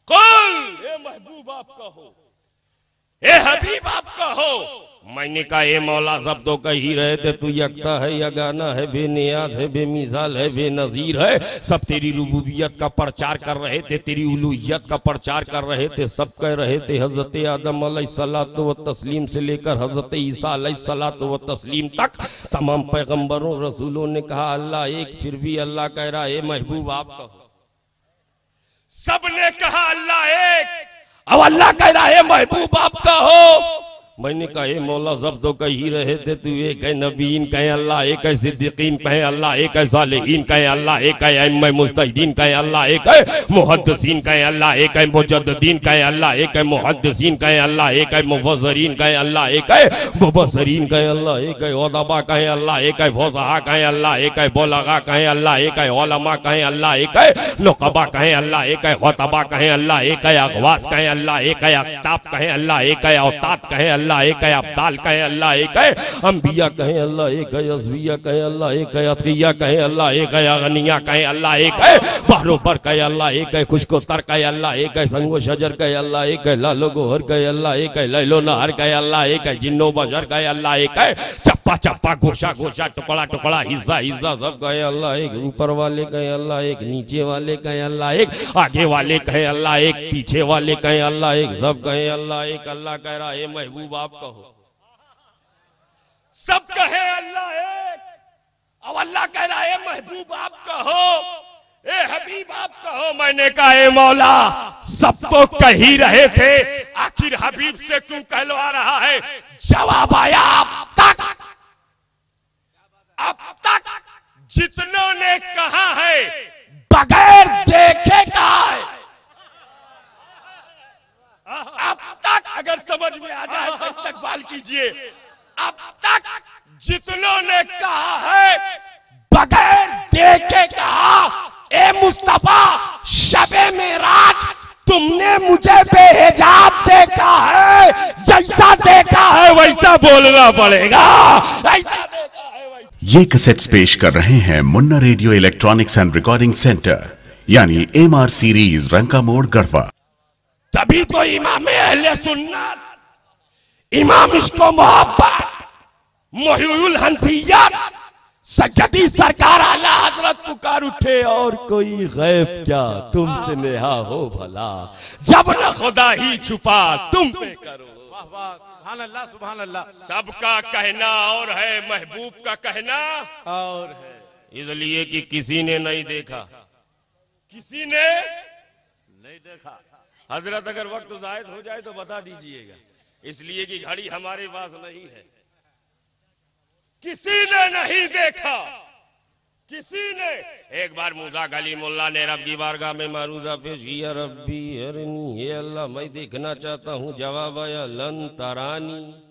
कुल महबूब आपका हो, ए हबीब आपका हो। मैंने कहा ए मौला सब तो कह ही रहे थे, तू यकता है, यगाना है, बेनियाज है, बेमिसाल है, बेनजीर है। सब तेरी रुबूबियत का प्रचार कर रहे थे, तेरी उलूहियत का प्रचार कर रहे थे। सब कह रहे थे हजरत आदम अलैहिस्सलातु व तस्लीम से लेकर हजरत ईसा अलैहिस्सलातु व तस्लीम तक तमाम पैगंबरों रसूलों ने कहा अल्लाह एक, फिर भी अल्लाह कह रहा है महबूब आपका हो। सबने कहा अल्लाह एक, अब अल्लाह कह रहा है महबूब आपका हो। मैंने कहा ए मौला सब तो कह ही रहे थे, तू एक है नबीन कहे अल्लाह एक है, सिद्दीकीन कहे अल्लाह एक है, सालिहीन कहे अल्लाह एक है, अइम्मा मुज्तहिदीन कहे अल्लाह एक है, मुहद्दिसीन कहे अल्लाह एक है, मुजद्दिदीन कहे अल्लाह एक है, मुहद्दिसीन कहे अल्लाह एक है, मुफस्सिरीन कहे अल्लाह एक है, मुबस्सिरीन कहे अल्लाह एक है, उदबा कहे अल्लाह एक है, फुसहा कहे अल्लाह एक है, बुलगा कहे अल्लाह एक है, उलमा कहे अल्लाह एक है, नुकबा कहे अल्लाह एक है, खुतबा कहे अल्लाह एक है, अगवास कहे अल्लाह एक है, अख्ताब कहे अल्लाह एक है, औताद कहे अल्लाह एक है, अब्दाल कहे अल्लाह एक है, अंबिया कहे अल्लाह एक है, असबिया कहे अल्लाह एक है, अतिया कहे अल्लाह एक है, अगनिया कहे अल्लाह एक है, बहरोबर कहे अल्लाह एक है, खुशको तर कहे अल्लाह एक है, संगो शजर कहे अल्लाह एक है, लालो गोहर कहे अल्लाह एक है, लैलो नहर कहे अल्लाह एक है, जिन्नो बशर कहे अल्लाह एक है, चप्पा चप्पा गोशा गोशा टुकड़ा टुकड़ा हिस्सा हिस्सा सब कहे अल्लाह एक, ऊपर वाले कहे अल्लाह एक, नीचे वाले कहे अल्लाह एक, आगे वाले कहे अल्लाह एक, पीछे वाले कहे अल्लाह एक, सब कहे अल्लाह एक। अल्लाह कह रहा है महबूब आपका हो, सब कहे अल्लाह एक, अब अल्लाह कह रहा है महबूब आपका हो, ए हबीब आपका हो। मैंने कहा ए मौला सब तो कह ही रहे थे, आखिर हबीब से क्यों कहलवा रहा है? जवाब आया अब तक जितनों ने कहा है बगैर देखे कहा है, अब तक अगर समझ में आ जाए तो इस्तकबाल कीजिए। अब तक जितनों ने कहा है बगैर देखे कहा, ए मुस्तफा शबे मेराज तुमने मुझे बेहिजाब देखा है, जैसा देखा है वैसा बोलना पड़ेगा, ऐसा देखा है वैसा। ये कैसेट्स पेश कर रहे हैं Munna radio electronics and recording centre, यानी एमआर सीरीज, रंका मोड़, गढ़वा। तभी तो इमाम अहले सुन्नत, इमाम इश्को मोहब्बत, मुहिउल हनफिय्यत सज्जदी सरकार आला हजरत पुकार उठे, और कोई गैब क्या तुमसे नेहा हो भला, जब न खुदा ही छुपा तुम पे करो। वाह वाह, सुभान अल्लाह सुभान अल्लाह। सबका कहना और है, महबूब का कहना और है, इसलिए कि किसी ने नहीं देखा, किसी ने नहीं देखा। हजरत अगर वक्त जायद हो जाए तो बता दीजिएगा, इसलिए कि घड़ी हमारे पास नहीं है। किसी ने नहीं देखा, किसी ने। एक बार मूसा कलीमुल्लाह ने रब की बारगाह में मारूजा पेश किया, रब्बी अरनी, हे अल्लाह मैं देखना चाहता हूँ। जवाब आया लन तरानी,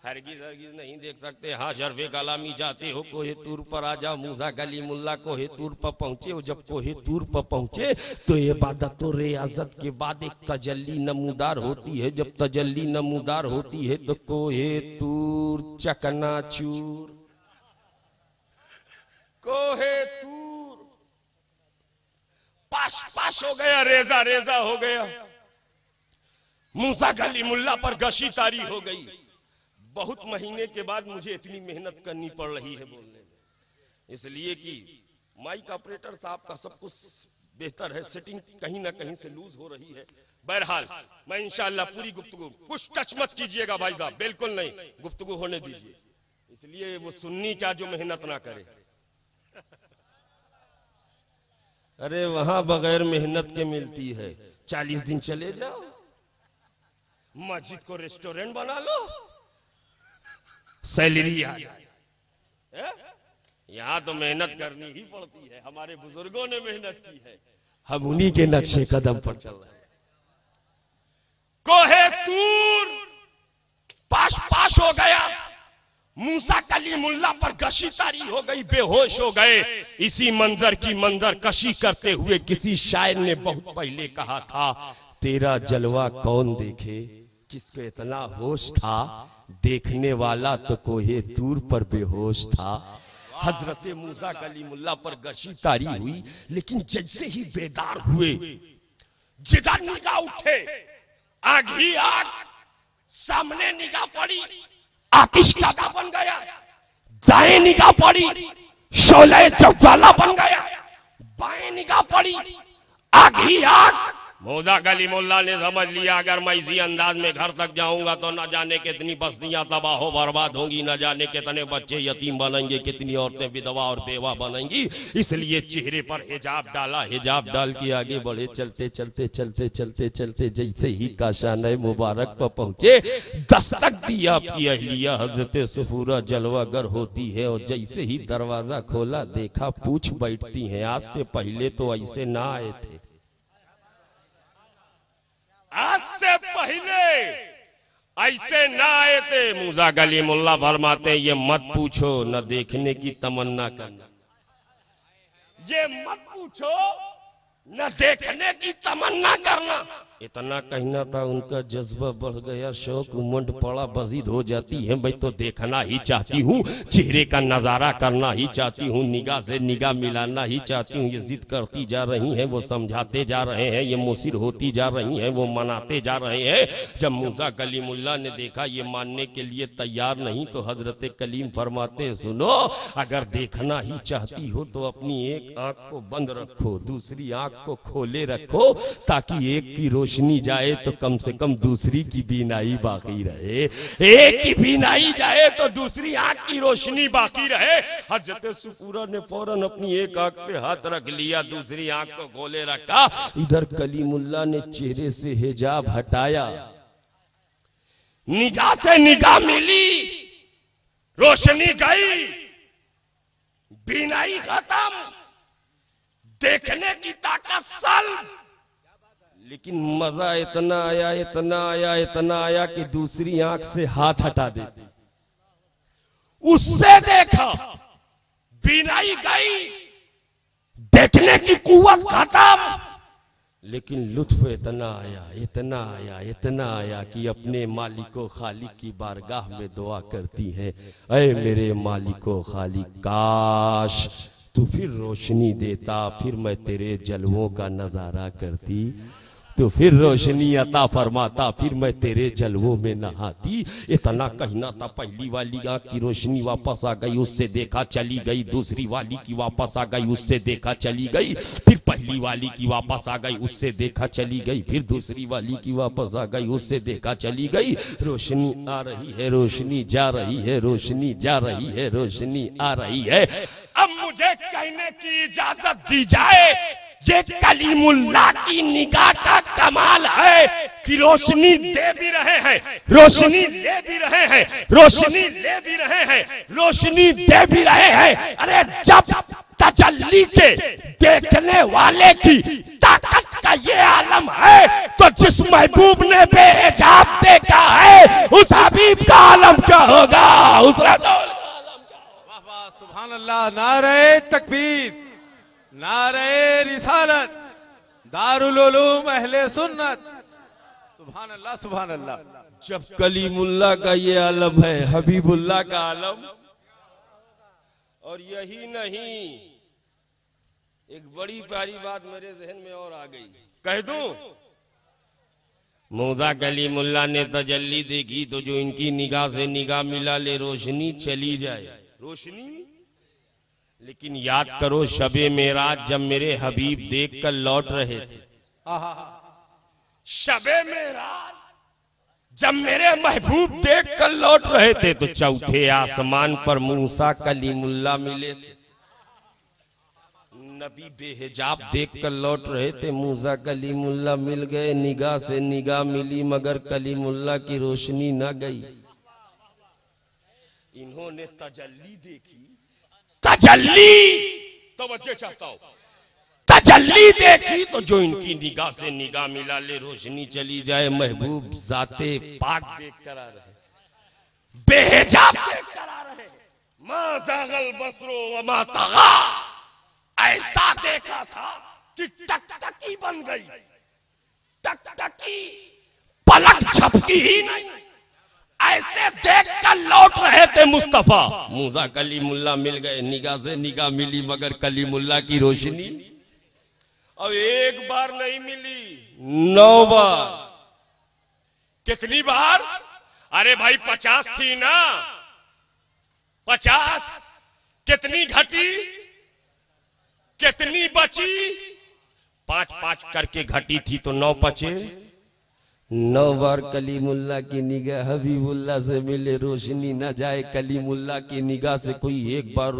हरगिज हरगिज नहीं देख सकते। हाँ शर्फे कलामी चाहते हो कोहे तूर पर आ जाओ। मूसा कलीमुल्लाह कोहे तूर पर पहुंचे, और जब कोहे तूर पर पहुंचे तो इबादत और रियाजत के बाद एक तजल्ली नमूदार होती है। जब तजल्ली नमूदार होती है तो कोहे तूर चकनाचूर, कोहे तूर पाश पाश हो गया, रेजा रेजा हो गया। मूसा कलीमुल्लाह पर गशी तारी हो गई। बहुत महीने के बाद मुझे इतनी मेहनत करनी पड़ रही है बोलने में, इसलिए कि माइक ऑपरेटर साहब का सब कुछ बेहतर है, सेटिंग कहीं ना कहीं से लूज हो रही है। बहरहाल मैं इंशाअल्लाह पूरी गुफ्तगू, कुछ टच मत कीजिएगा भाई साहब, बिल्कुल नहीं, गुफ्तगू होने दीजिए, इसलिए वो सुन्नी क्या जो मेहनत ना करे। अरे वहां बगैर मेहनत के मिलती है। 40 दिन चले जाओ, मस्जिद को रेस्टोरेंट बना लो, सैलरी आ जाए। यहाँ तो मेहनत करनी ही पड़ती है, हमारे बुजुर्गों ने मेहनत की है, हम उन्हीं के नक्शे कदम पर चल रहे हैं। कोहे तूर पाश पाश हो गया, मूसा कलीमुल्लाह पर गशी तारी हो गई, बेहोश हो गए। इसी मंजर की मंजर कशी करते हुए किसी शायर ने बहुत पहले कहा था, तेरा जलवा कौन देखे, किसको इतना होश था, देखने वाला तो कोहे तूर पर बेहोश था। हजरत मूसा कलीमुल्लाह पर गशी तारी हुई, लेकिन जैसे ही बेदार हुए जिधर निगाह उठे आग ही आग, सामने निगाह पड़ी आतिश का बन गया, दाएं निगाह पड़ी शोले ज्वाला बन गया, बाएं निगाह पड़ी आग ही आग। मौजा कलीमुल्लाह ने समझ लिया अगर मैं इसी अंदाज में घर तक जाऊंगा तो न जाने कितनी बस्तियां तबाह हो बर्बाद होंगी, न जाने कितने बच्चे यतीम बनेंगे, कितनी औरतें विधवा और बेवा बनेंगी। इसलिए चेहरे पर हिजाब डाला, हिजाब डाल के आगे बढ़े। चलते चलते चलते चलते चलते जैसे ही काशाने मुबारक पर पहुंचे, दस्तक दी आपकी अहलिया हजरत सफूरा जलवागर होती है और जैसे ही दरवाजा खोला देखा पूछ बैठती हैं, आज से पहले तो ऐसे ना आए थे, आज से पहले ऐसे ना आए थे। मूसा कलीमुल्लाह फरमाते हैं ये मत पूछो, न देखने की तमन्ना करना, ये मत पूछो न देखने की तमन्ना करना। इतना कहना था, उनका जज्बा बढ़ गया, शौक उमंड पड़ा, बजीद हो जाती है। मैं तो देखना ही चाहती हूँ, चेहरे का नजारा करना ही चाहती हूँ, निगाह से निगाह मिलाना ही चाहती हूँ। ये जिद करती जा रही हैं, वो समझाते जा रहे हैं, ये मुसिर होती जा रही हैं, वो मनाते जा रहे हैं। जब मूसा कलीमुल्लाह ने देखा ये मानने के लिए तैयार नहीं तो हजरत कलीम फरमाते, सुनो अगर देखना ही चाहती हो तो अपनी एक आंख को बंद रखो, दूसरी आंख को खोले रखो, ताकि एक की रोशनी जाए तो कम से कम दूसरी की बीनाई बाकी रहे। एक की बीनाई जाए तो दूसरी आंख की रोशनी बाकी रहे। हजरत सफूरा ने फौरन अपनी एक आंख पे हाथ रख लिया, दूसरी आंख को खोले रखा। इधर कलीमुल्लाह ने चेहरे से हिजाब हटाया, निगाह से निगाह मिली, रोशनी गई, बीनाई खत्म, देखने की ताकत सल्ब। लेकिन मजा इतना आया, इतना आया, इतना आया कि दूसरी आंख से हाथ हटा देते, उससे देखा, बीनाई गई, देखने की कुव्वत खत्म। लेकिन लुत्फ इतना आया, इतना आया, इतना आया कि अपने मालिको खालिक की बारगाह में दुआ करती है, ऐ मेरे मालिको खालिक, काश तू फिर रोशनी देता, फिर मैं तेरे जलवों का नजारा करती, तो फिर रोशनी अता फरमाता, फिर मैं तेरे जलवों में नहाती। इतना कहना था, पहली वाली आंख की रोशनी वापस आ गई, उससे देखा चली गई, दूसरी वाली की वापस आ गई, उससे देखा चली गई, फिर पहली वाली की वापस आ गई, उससे देखा चली गई, फिर दूसरी वाली की वापस आ गई, उससे देखा चली गई। रोशनी आ रही है, रोशनी जा रही है, रोशनी जा रही है, रोशनी आ रही है। अब मुझे कहने की इजाजत दी जाए, ये कलीमुल्लाह की निगाह का कमाल है कि रोशनी दे भी रहे हैं, रोशनी ले भी रहे हैं, रोशनी ले भी रहे हैं, रोशनी दे भी रहे हैं। अरे जब तजल्ली के देखने वाले की ताकत का ये आलम है तो जिस महबूब ने बेहिजाब देखा है उस हबीब का आलम क्या होगा, उस रसूल का आलम क्या होगा। वाह वाह, सुभान अल्लाह, नारे तकबीर, नारे रिसालत, दारुल उलूम अहले सुन्नत, सुभान अल्लाह, सुभान अल्लाह। जब कलीमुल्लाह का ये आलम है, हबीबुल्लाह का आलम, और यही नहीं, एक बड़ी प्यारी बात मेरे जहन में और आ गई, कह दूं। मौजा कलीमुल्लाह ने तजल्ली देखी तो जो इनकी निगाह से निगाह मिला ले, रोशनी चली जाए, रोशनी। लेकिन याद करो शबे मेराज जब मेरे हबीब देख कर लौट रहे थे, शबे मेराज जब मेरे महबूब देख कर लौट रहे थे तो चौथे आसमान पर मूसा कलीमुल्लाह मिले थे। नबी बेहिजाब देख कर लौट रहे थे, मूसा कलीमुल्लाह मिल गए, निगाह से निगाह मिली मगर कलीमुल्लाह की रोशनी ना गई। इन्होंने तजल्ली देखी, तजल्ली तवज्जो चाहता हूं, तजल्ली देखी तो जो इनकी निगाह से निगाह मिला ले, रोशनी चली जाए। महबूब जाते पाक देख कर आ रहे, बेहिजाब देख कर आ रहे, मा ज़ागल बसरो व मा तग़ा, ऐसा देखा था कि टकटकी बन गई, टकटकी पलक झपकी ही नहीं, ऐसे देख कर लौट रहे थे मुस्तफा। मूसा कलीमुल्लाह मिल गए, निगाह से निगाह मिली मगर कलीमुल्लाह की रोशनी। अब एक बार नहीं मिली, 9 बार। कितनी बार? अरे भाई 50 थी ना, 50 कितनी घटी, कितनी बची? 5-5 करके घटी थी तो 9 बचे। 9 बार कलीमुल्ला की निगाह हबीबुल्ला से मिले, रोशनी न जाए। कलीमुल्ला की निगाह से कोई एक बार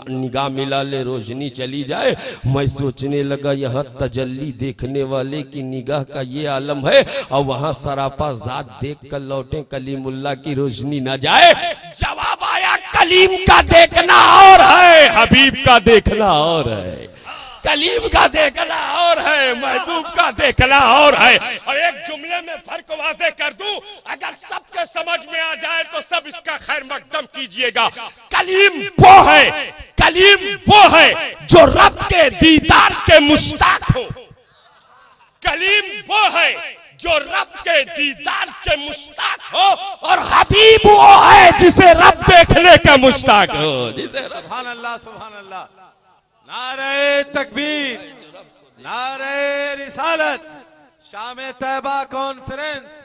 निगाह मिला ले, रोशनी चली जाए। मैं सोचने लगा यहाँ तजल्ली देखने वाले की निगाह का ये आलम है, और वहां सरापा जात देख कर लौटे, कलीमुल्ला की रोशनी न जाए। जवाब आया, कलीम का देखना और है, हबीब का देखना और है। कलीम का देखना और है, महबूब का देखना और है। और एक जुमले में फर्क वाज़े कर दूं, अगर सबके समझ में आ जाए तो सब इसका खैर मकदम कीजिएगा। कलीम वो है, कलीम वो है जो रब के दीदार के मुश्ताक हो। कलीम वो है जो रब के दीदार के मुश्ताक हो, और हबीब वो है जिसे रब देखने का मुश्ताक हो। सुभान अल्लाह, सुभान अल्लाह। नारे तकबीर, नारे रिसालत, शाम तैबा कॉन्फ्रेंस।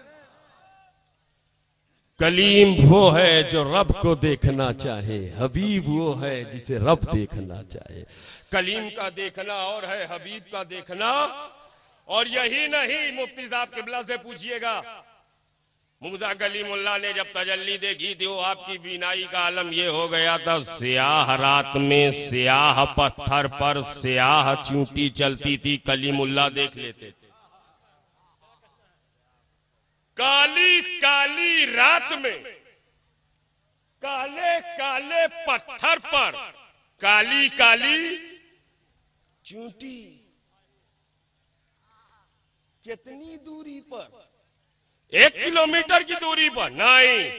कलीम वो है जो रब को देखना चाहे, हबीब वो है जिसे रब देखना चाहे। कलीम का देखना और है, हबीब का देखना। और यही नहीं, मुफ्ती साहब किबला से पूछिएगा, मुर्जा कलीमुल्लाह ने जब तजल्ली देखी थी, वो आपकी बीनाई का आलम ये हो गया था, स्याह रात में स्याह पत्थर पर स्याह चूंटी चलती थी, कलीमुल्लाह देख लेते थे। काली काली रात में काले काले पत्थर पर काली काली चूंटी। कितनी दूरी पर? 1 किलोमीटर की दूरी पर नहीं,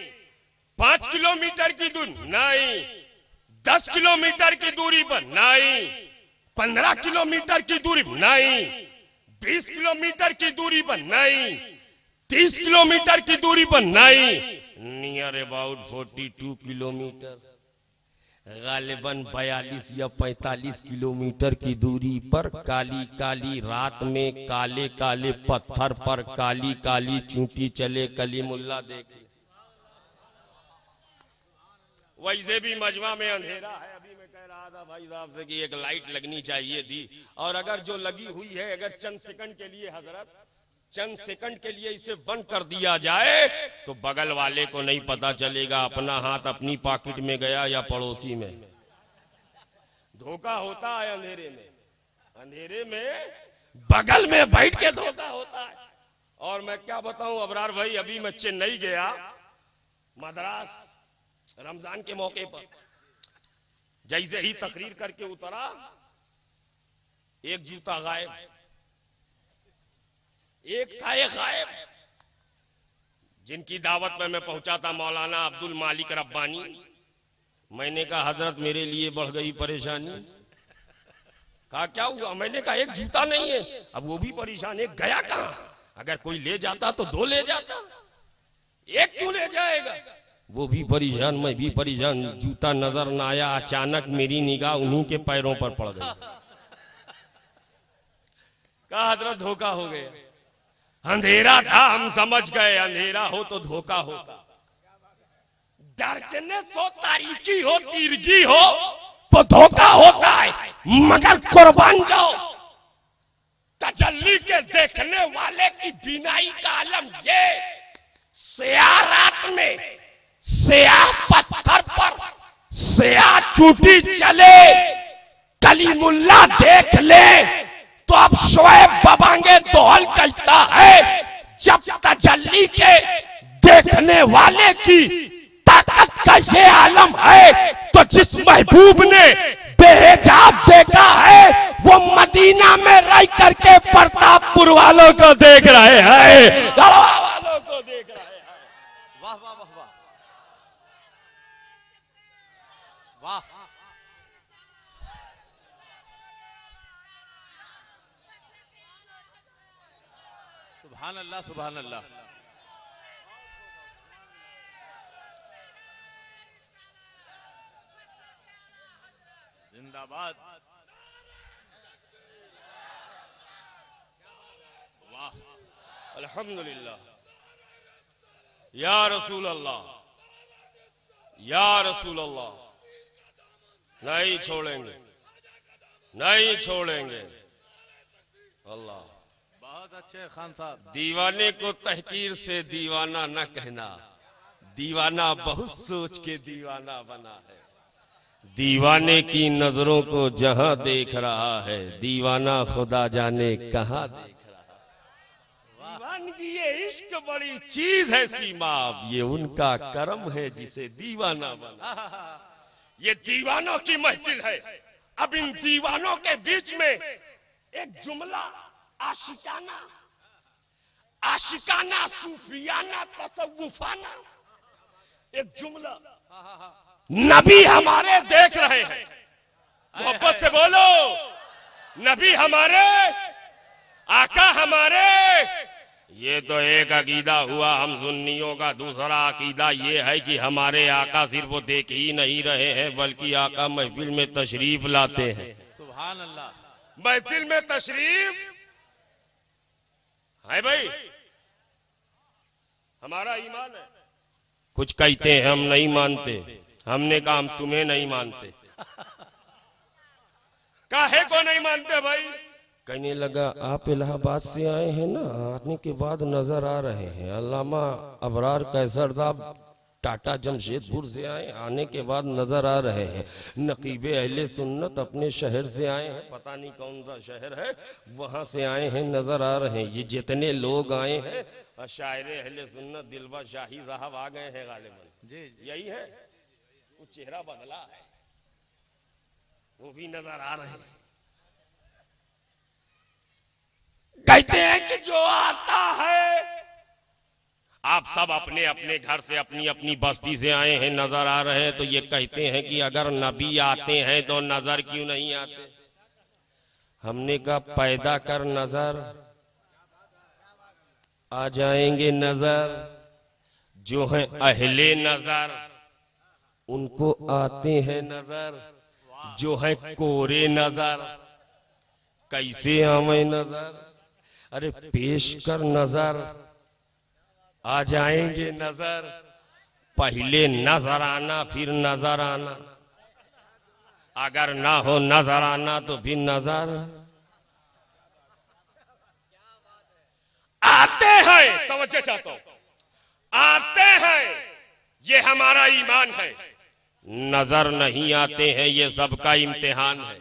5 किलोमीटर की दूरी नहीं, 10 किलोमीटर की दूरी पर नहीं, 15 किलोमीटर की दूरी पर नहीं, 20 किलोमीटर की दूरी पर नहीं, 30 किलोमीटर की दूरी पर नहीं, नियर अबाउट 42 किलोमीटर, गालिबन 42 या 45 किलोमीटर की दूरी पर काली काली रात में काले काले पत्थर पर काली काली चूंटी चले, कलीमुल्लाह देखे। वैसे भी मजमा में अंधेरा है। अभी मैं कह रहा था भाई साहब से कि एक लाइट लगनी चाहिए थी, और अगर जो लगी हुई है, अगर चंद सेकंड के लिए हजरत, चंद सेकंड के लिए इसे बंद कर दिया जाए तो बगल वाले को नहीं पता चलेगा अपना हाथ अपनी पॉकेट में गया या पड़ोसी में। धोखा होता है अंधेरे में, अंधेरे में बगल में बैठ के धोखा होता है। और मैं क्या बताऊं अबरार भाई, अभी मैं चेन्नई गया, मद्रास, रमजान के मौके पर। जैसे ही तकरीर करके उतरा, एक जूता गायब, एक था एक गायब। जिनकी दावत में मैं पहुंचा था, मौलाना अब्दुल मालिक रब्बानी। मैंने कहा हजरत मेरे लिए बढ़ गई परेशानी। कहा क्या हुआ? मैंने कहा एक जूता नहीं है। अब वो भी परेशान, एक गया कहां? अगर कोई ले जाता तो 2 ले जाता, एक क्यों ले जाएगा? वो भी परेशान, मैं भी परेशान। जूता नजर न आया, अचानक मेरी निगाह उन्हीं के पैरों पर पड़ गई। कहा हजरत धोखा हो गया। अंधेरा था, हम समझ गए अंधेरा हो तो धोखा होगा। डार्कनेस हो, तारीकी हो, तिरगी हो तो धोखा होता है, मगर कुर्बान जाओ तजल्ली के देखने वाले की बीनाई का आलम ये, स्याह रात में स्याह पत्थर पर स्याह चूंटी चले, कलीमुल्लाह देख ले तो अब शोएब बबांगे दोहल कहता है, जब तजल्ली के देखने वाले की ताकत का ये आलम है, तो जिस महबूब ने बेहिजाब देखा है वो मदीना में रह करके प्रतापपुर वालों को देख रहे हैं, गढ़वा वालों को देख रहे हैं। वाह वाह वाह वाह वाह। सुभान अल्लाह, सुभान अल्लाह। जिंदाबाद। अल्हम्दुलिल्लाह। या रसूल अल्लाह, या रसूल अल्लाह, नहीं छोड़ेंगे, नहीं छोड़ेंगे। अल्लाह, बहुत अच्छे खान साहब। दीवाने को तहकीर से दीवाना न कहना, दीवाना बहुत सोच के दीवाना बना है। दीवाने की नजरों को जहां देख रहा है, दीवाना खुदा जाने कहां देख रहा है। दीवानगी ये इश्क बड़ी चीज है सीमा, ये उनका करम है जिसे दीवाना बना। ये दीवानों की महफिल है। अब इन दीवानों के बीच में एक जुमला आशिकाना, आशिकाना, सूफियाना, तसव्वुफाना, एक जुमला। नबी हमारे देख रहे हैं, मोहब्बत से बोलो, नबी हमारे, आका हमारे। ये तो एक अकीदा हुआ हम सुन्नियों का। दूसरा अकीदा ये है कि हमारे आका सिर्फ वो देख ही नहीं रहे हैं, बल्कि आका महफिल में तशरीफ लाते हैं। सुभान अल्लाह। महफिल में तशरीफ है भाई, हमारा ईमान है। कुछ कहते हैं हम नहीं मानते, हमने कहा हम तुम्हें नहीं मानते। काहे को नहीं मानते भाई? कहने लगा आप इलाहाबाद से आए हैं ना, आने के बाद नजर आ रहे हैं अल्लामा अबरार कैसर साहब टाटा जमशेदपुर से आए, आने के बाद नजर आ रहे हैं। नकीबे अहले सुन्नत अपने शहर से आए हैं, पता नहीं कौन सा शहर है, वहां से आए हैं, नजर आ रहे हैं। ये जितने लोग आए हैं, शायरे अहले सुन्नत दिलवा शाही साहब आ गए हैं गालिबन। जी यही है, वो चेहरा बदला है, वो भी नजर आ रहे हैं। कहते हैं कि जो आता है, आप सब अपने अपने घर से, अपनी अपनी बस्ती से आए हैं, नजर आ रहे हैं, तो ये कहते हैं कि अगर नबी आते हैं तो नजर क्यों नहीं आते? हमने कहा पैदा कर नजर, आ जाएंगे नजर। जो है अहले नजर उनको आते हैं नजर, जो है कोरे नजर कैसे आवे नजर? अरे पेश कर नजर, आ जाएंगे नजर। पहले नजर आना फिर नजर आना, अगर ना हो नजर आना तो फिर नजर आते हैं। तवज्जो चाहता हूं, आते हैं, ये हमारा ईमान है। नजर नहीं आते हैं, ये सबका इम्तिहान है।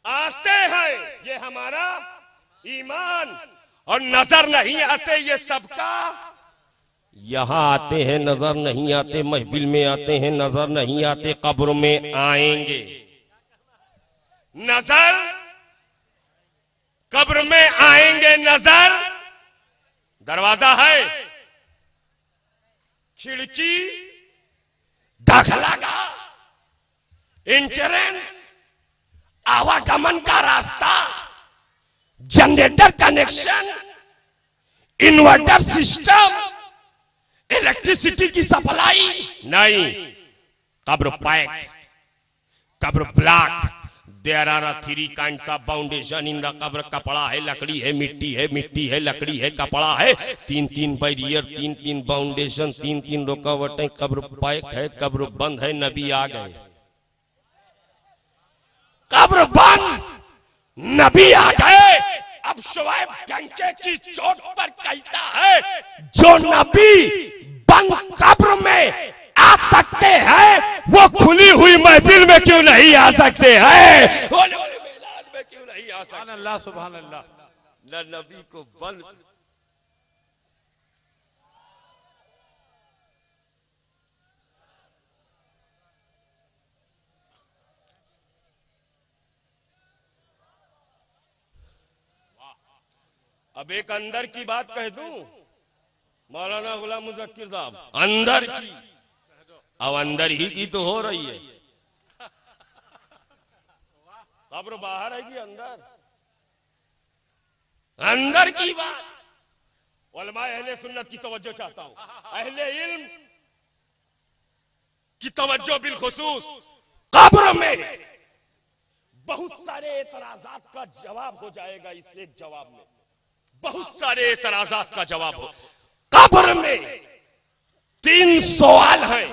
आते हैं, ये हमारा ईमान, और नजर नहीं आते, ये सबका। यहां आते हैं नजर नहीं आते, महफिल में आते हैं नजर नहीं आते, कब्र में आएंगे नजर, कब्र में आएंगे नजर। दरवाजा है, खिड़की, दाखिला का एंट्रेंस, आवागमन का रास्ता, generator connection, inverter system, electricity की सप्लाई नहीं। कब्र पैक, कब्र block. There are 3 kinds of foundation in the qabr. कपड़ा है, लकड़ी है, मिट्टी है, मिट्टी है, लकड़ी है, कपड़ा है। 3 बैरियर, 3 फाउंडेशन, 3 रुकावटें। कब्र पैक है, कब्र बंद है, नबी आ गए। कब्र बंद, नबी आ गए। अब शुआइब डंके की चोट पर कहता है, जो नबी बंद कब्र में आ सकते हैं, वो खुली हुई महफिल में क्यों नहीं आ सकते हैं? वो मिलाद में क्यों नहीं आ सकते? अल्लाह सुभान अल्लाह। न नबी को बंद, अब एक अंदर की बात कह दूं मौलाना गुलाम मुज़क्किर साहब, अंदर की। अब अंदर ही की तो हो रही है। कब्र बाहर है कि अंदर? अंदर की बात। उलमा अहले सुन्नत की तवज्जो चाहता हूं, अहले इल्म की तवज्जो बिलखुसूस। कब्र में बहुत सारे एतराजात का जवाब हो जाएगा इस एक जवाब में। बहुत सारे एतराजात का जवाब हो। कब्र में 3 सवाल हैं।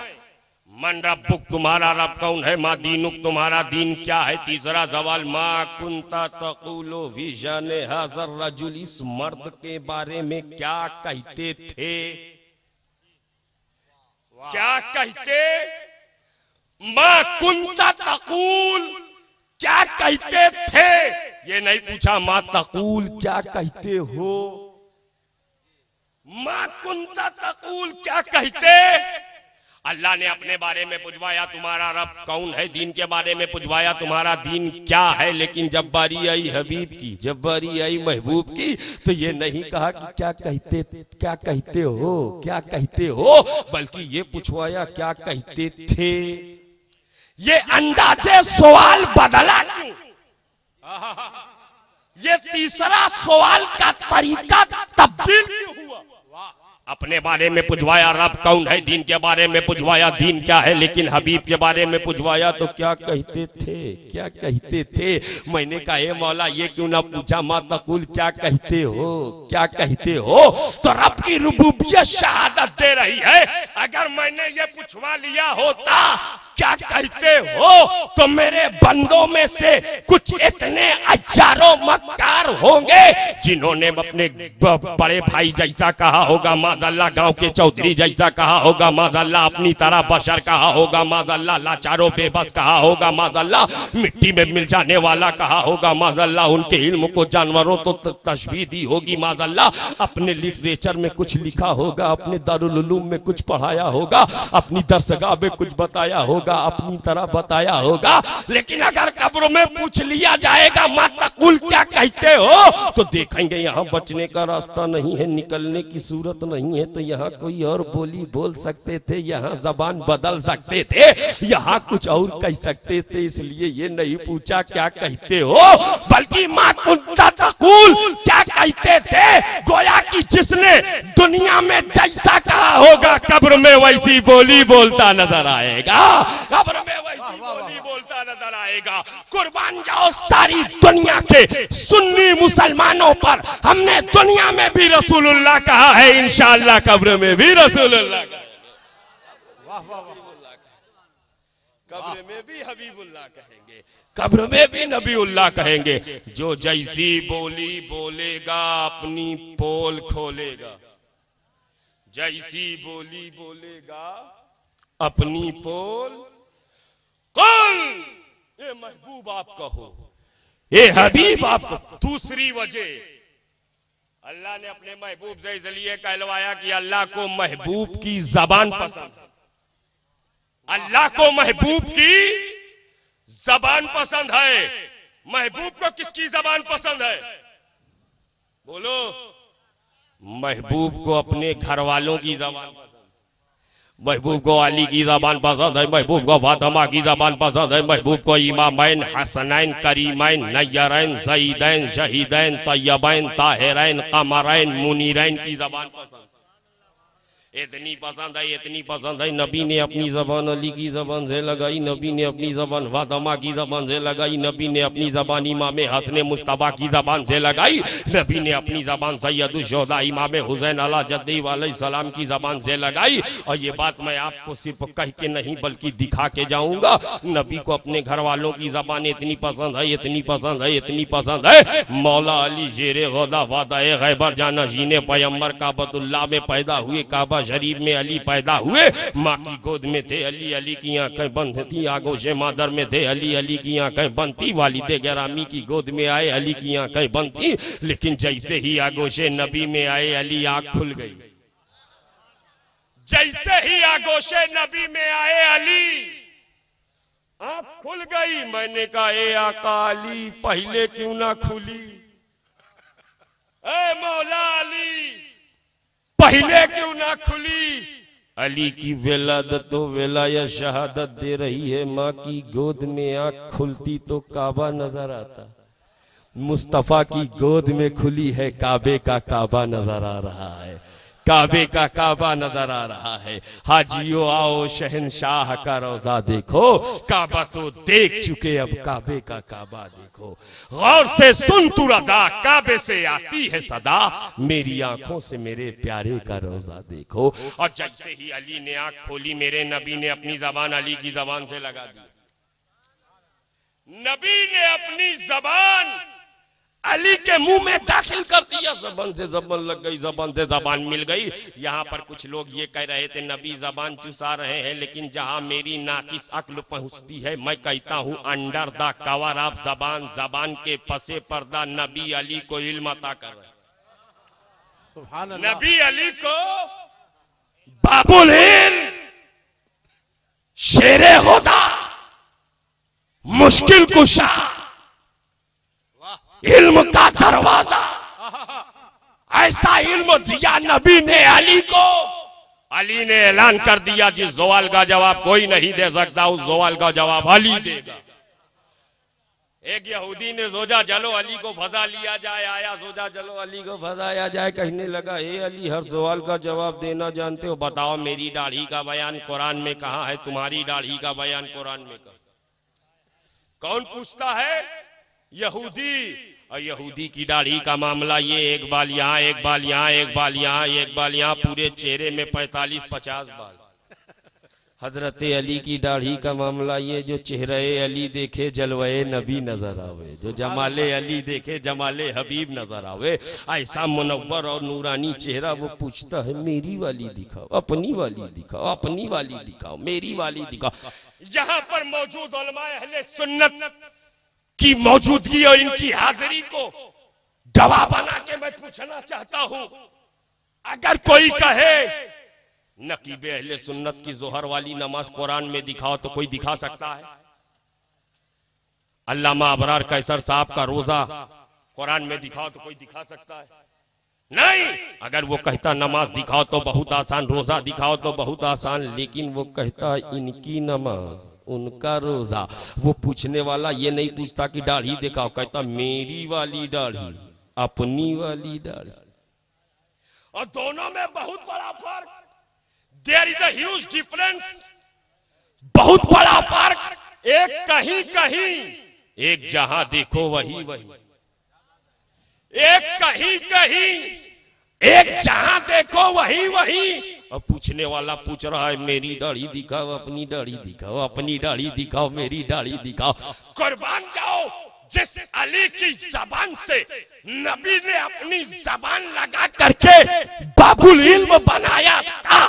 मन रब्बुक, तुम्हारा रब कौन है? मा दीनुक, तुम्हारा दीन क्या है? तीसरा सवाल, मा कुंता तक़ूलु फी शाने हाज़र रजुल, इस मर्द के बारे में क्या कहते थे? क्या कहते? मा कुंता तक़ूल, क्या कहते थे? ये नहीं पूछा मा तक़ूल, क्या कहते हो? मा कुंता तक़ूल, क्या कहते? अल्लाह ने अपने बारे में पूछवाया, तुम्हारा रब कौन है? दीन के बारे में पूछवाया, तुम्हारा दीन क्या है? लेकिन जब बारी आई हबीब की, जब बारी आई महबूब की, तो ये नहीं कहा कि क्या कहते हो, क्या कहते हो, बल्कि ये पूछवाया क्या कहते थे। ये अंदाजे सवाल बदला क्यों? ये तीसरा सवाल का तरीका तब्दील क्यों हुआ? अपने बारे में पूछवाया रब कौन है, दीन के बारे में पूछवाया दीन क्या है, लेकिन हबीब के बारे में पूछवाया तो क्या कहते थे, क्या कहते थे। मैंने कहा हे मौला, ये क्यों ना पूछा मा तक़ूल, क्या कहते हो, क्या कहते हो? तो रब की रुबूबियत शहादत दे रही है, अगर मैंने ये पूछवा लिया होता क्या कहते हो, तो मेरे बंदों में से कुछ इतने हजारों मक्कार होंगे जिन्होंने अपने बड़े भाई जैसा कहा होगा, माज़अल्लाह गांव के चौधरी जैसा कहा होगा, माज़अल्लाह अपनी तरह बशर कहा होगा, माज़अल्लाह लाचारों बेबस कहा होगा, माज़अल्लाह मिट्टी में मिल जाने वाला कहा होगा, माज़अल्लाह उनके इल्म को जानवरों तो तशबीह दी होगी, माज़अल्लाह अपने लिटरेचर में कुछ लिखा होगा, अपने दारुल उलूम में कुछ पढ़ाया होगा, अपनी दरसगाह में कुछ बताया होगा, अपनी तरह बताया होगा। लेकिन अगर कब्र में पूछ लिया जाएगा मा तक़ूल, क्या कहते हो, तो देखेंगे यहाँ बचने का रास्ता नहीं है, निकलने की सूरत नहीं है, तो यहाँ कोई और बोली बोल सकते थे, यहाँ जबान बदल सकते थे, यहाँ कुछ और कह सकते थे। इसलिए ये नहीं पूछा क्या कहते हो, बल्कि मा कुंता तक़ूल, क्या कहते थे। गोया कि जिसने दुनिया में जैसा कहा होगा कब्र में वैसी बोली बोलता नजर आएगा, कब्र में वैसी बोली बोलता नजर आएगा। कुर्बान जाओ सारी दुनिया के सुन्नी मुसलमानों पर, हमने दुनिया में भी रसूलुल्लाह कहा है, इंशाअल्लाह कब्र में भी रसूलुल्लाह कहेंगे, कब्र में भी हबीबुल्लाह कहेंगे, कब्र में भी नबीउल्लाह कहेंगे। जो जैसी बोली बोलेगा अपनी पोल खोलेगा, जैसी बोली बोलेगा अपनी पोल कौन? ये महबूब आप कहो, ये हबीब आप कहो। दूसरी वजह, अल्लाह ने अपने महबूब से इसलिए कहलवाया कि अल्लाह को महबूब की जबान पसंद है, अल्लाह को महबूब की जबान पसंद है। महबूब को किसकी जबान पसंद है? बोलो। महबूब को अपने घर वालों की जबान, महबूब को अली की जबान पसंद है, महबूब को फातिमा की जबान पसंद है, महबूब को इमामैन हसनैन करीमैन नय्यरैन सईदैन शहीदैन तय्यबैन ताहिरैन कमरैन मुनीरैन की जबान पसंद। इतनी पसंद है, इतनी पसंद है, नबी ने अपनी जबान अली की जबान से लगाई, नबी ने अपनी जबान फातिमा की जबान से लगाई, नबी ने अपनी जबान इमाम हसन मुस्तफा की जबान से लगाई, नबी ने अपनी जबान सैयदुल शुहदा इमाम हुसैन अला जद्दी अलैहिस्सलाम की जबान से लगाई। और ये बात मैं आपको सिर्फ कह के नहीं बल्कि दिखा के जाऊंगा। नबी को अपने घर वालों की जबान इतनी पसंद है, इतनी पसंद है, इतनी पसंद है, मौला अली शेरे खुदा वादाए गैबर जानशीन पैगंबर काबतुल्लाह में पैदा हुए, काबा शरीफ में अली पैदा हुए, माँ की गोद में थे अली, अली की आंखें बंद थी, आगोशे मादर में थे अली, अली की आंखें बंद थी, वालिदे गिरामी की गोद में आए अली की आंखें बंद थी। लेकिन जैसे ही आगोशे नबी में आए अली आंख खुल गई, जैसे ही आगोशे नबी में आए अली आंख खुल गई। मैंने कहा ए आका अली पहले क्यों ना खुली, ए मौला अली पहले क्यों ना खुली। अली की विलादत तो विलाया शहादत दे रही है, माँ की गोद में आंख खुलती तो काबा नजर आता, मुस्तफा की गोद में खुली है काबे का काबा नजर आ रहा है, काबे का काबा नजर आ रहा है। हाजियो आओ शहनशाह का रोजा देखो, काबा तो देख चुके अब काबे का काबा देखो। गौर से सुन तू रजा, काबे से आती है सदा, मेरी आंखों से मेरे प्यारे का रोजा देखो। और जैसे ही अली ने आंख खोली, मेरे नबी ने अपनी जबान अली की जबान से लगा दी। नबी ने अपनी जबान अली के मुंह में दाखिल कर दिया। जबान से जबान लग गई, जबान से जबान मिल गई। यहाँ पर कुछ लोग ये कह रहे थे नबी जबान चुसा रहे हैं, लेकिन जहां मेरी नाकिस अक्ल पहुंचती है मैं कहता हूं अंडर द कवर ऑफ जबान, जबान के पसे पर्दा नबी अली को इल्म अता कर रहे। सुभान अल्लाह। नबी अली को बाबुल इल्म, शेरे खुदा, मुश्किल कुशा, इल्म का दरवाजा, ऐसा इल्म दिया नबी ने अली को। अली ने ऐलान कर दिया जिस सवाल का जवाब कोई नहीं दे सकता, उस सवाल का जवाब अली देगा। एक यहूदी ने सोचा चलो अली को फंसा लिया जाए, आया सोचा चलो अली को फंसाया जाए, कहने लगा हे अली हर सवाल का जवाब देना जानते हो, बताओ मेरी दाढ़ी का बयान कुरान में कहाँ है, तुम्हारी दाढ़ी का बयान कुरान में कहाँ? कौन पूछता है? यहूदी। और यहूदी की दाढ़ी का मामला ये, एक बाल यहाँ, एक बाल यहाँ, एक बाल यहाँ, एक बाल यहाँ, पूरे चेहरे में 45-50 बाल। हजरत अली की दाढ़ी का मामला ये, जो चेहरे अली देखे जलवे नबी नजर आवे, जो जमाले अली देखे जमाले हबीब नजर आवे। ऐसा मुनव्वर और नूरानी चेहरा। वो पूछता है मेरी वाली दिखाओ, अपनी वाली दिखाओ, अपनी वाली दिखाओ, मेरी वाली दिखाओ। यहाँ पर मौजूद उलमाए अहले सुन्नत की मौजूदगी और इनकी हाजिरी को गवाह बना के मैं पूछना चाहता हूं, अगर कोई कहे नकीबे अहले सुन्नत की जोहर वाली नमाज कुरान में दिखाओ तो कोई दिखा सकता है? अल्लामा अबरार कैसर साहब का रोजा कुरान में दिखाओ तो कोई दिखा सकता है? नहीं। अगर वो कहता नमाज दिखाओ तो बहुत आसान, रोजा दिखाओ तो बहुत आसान, लेकिन वो कहता इनकी नमाज उनका रोजा। वो पूछने वाला ये नहीं पूछता कि दाढ़ी दिखाओ, कहता मेरी वाली दाढ़ी, अपनी वाली दाढ़ी। और दोनों में बहुत बड़ा फर्क, there is a huge difference, बहुत बड़ा फर्क। एक कहीं कहीं, एक जहां देखो वही वही, एक कहीं कहीं, एक जहां देखो वही वही। और पूछने वाला पूछ रहा है मेरी दाढ़ी दिखाओ, अपनी दाढ़ी दिखाओ, अपनी दाढ़ी दिखाओ, मेरी दाढ़ी दिखाओ। कुर्बान जाओ जिस अली की जबान से नबी ने अपनी जबान लगा करके बाबुल इल्म बनाया था,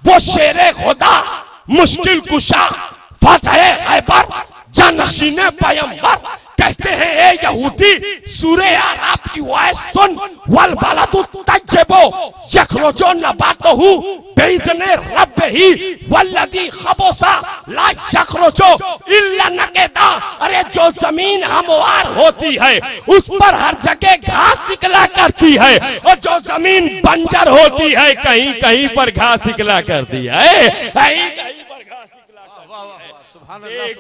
वो शेरे खुदा, मुश्किल कुशा, फतह खैबर, जानशीने पैगंबर। कहते हैं ए यहूदी सूरे आराब की वॉइस सुन, वल बलदु तज्जिबो यखरुजु नबातहु बिइज़्नि रब्बिही वल्लज़ी खबसा ला यखरुजु इल्ला नकदा। अरे जो जमीन हमवार होती है उस पर हर जगह घास निकला करती है, और जो जमीन बंजर होती है कहीं कहीं पर घास निकला करती है, कहीं कहीं पर घास निकला करती है। एक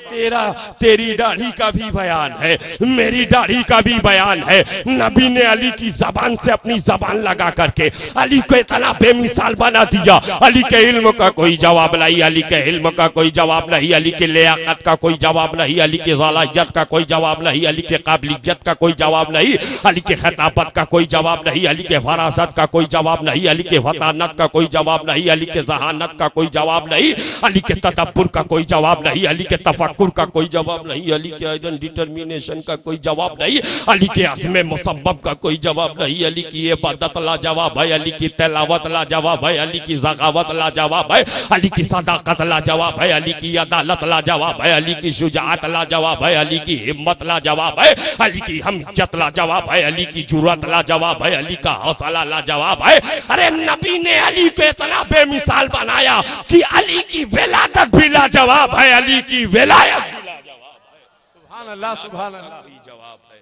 तेरी दाढ़ी का भी बयान है, मेरी दाढ़ी का भी बयान है। नबी ने अली की जबान से अपनी जबान लगा करके अली को इतना बेमिसाल बना दिया। अली के इल्म का कोई जवाब नहीं, अली के इल्म का कोई जवाब नहीं, अली के लियाकत का कोई जवाब नहीं, अली के सलाहियत का कोई जवाब नहीं, अली के काबिलियत का कोई जवाब नहीं, अली के खिताबत का कोई जवाब नहीं, अली के फरासत का कोई जवाब नहीं, अली के फतानत का कोई जवाब नहीं, अली के जहानत का कोई जवाब नहीं, अली के तदब्बुर का कोई जवाब नहीं, अली के तफक्कुर का कोई जवाब नहीं, अली के आइडन डिटर्मिनेशन का कोई जवाब नहीं, अली के अज़्म मुसब्बब का कोई जवाब नहीं, अली की इबादत लाजवाब है, अली की तिलावत लाजवाब है, अली की ज़कावत लाजवाब है, अली की सदाकत लाजवाब है, अली की अदालत लाजवाब है, अली की शुजाअत लाजवाब है, अली की हिम्मत लाजवाब है, अली की हमियत लाजवाब है, अली की जुर्रत लाजवाब है, अली का हौसला लाजवाब है। अरे नबी ने अली को इतना बेमिसाल बनाया कि अली की विलादत भी लाजवाब है, अली की विलायत भी लाजवाब है। सुभान अल्लाह, सुभान अल्लाह। कोई जवाब है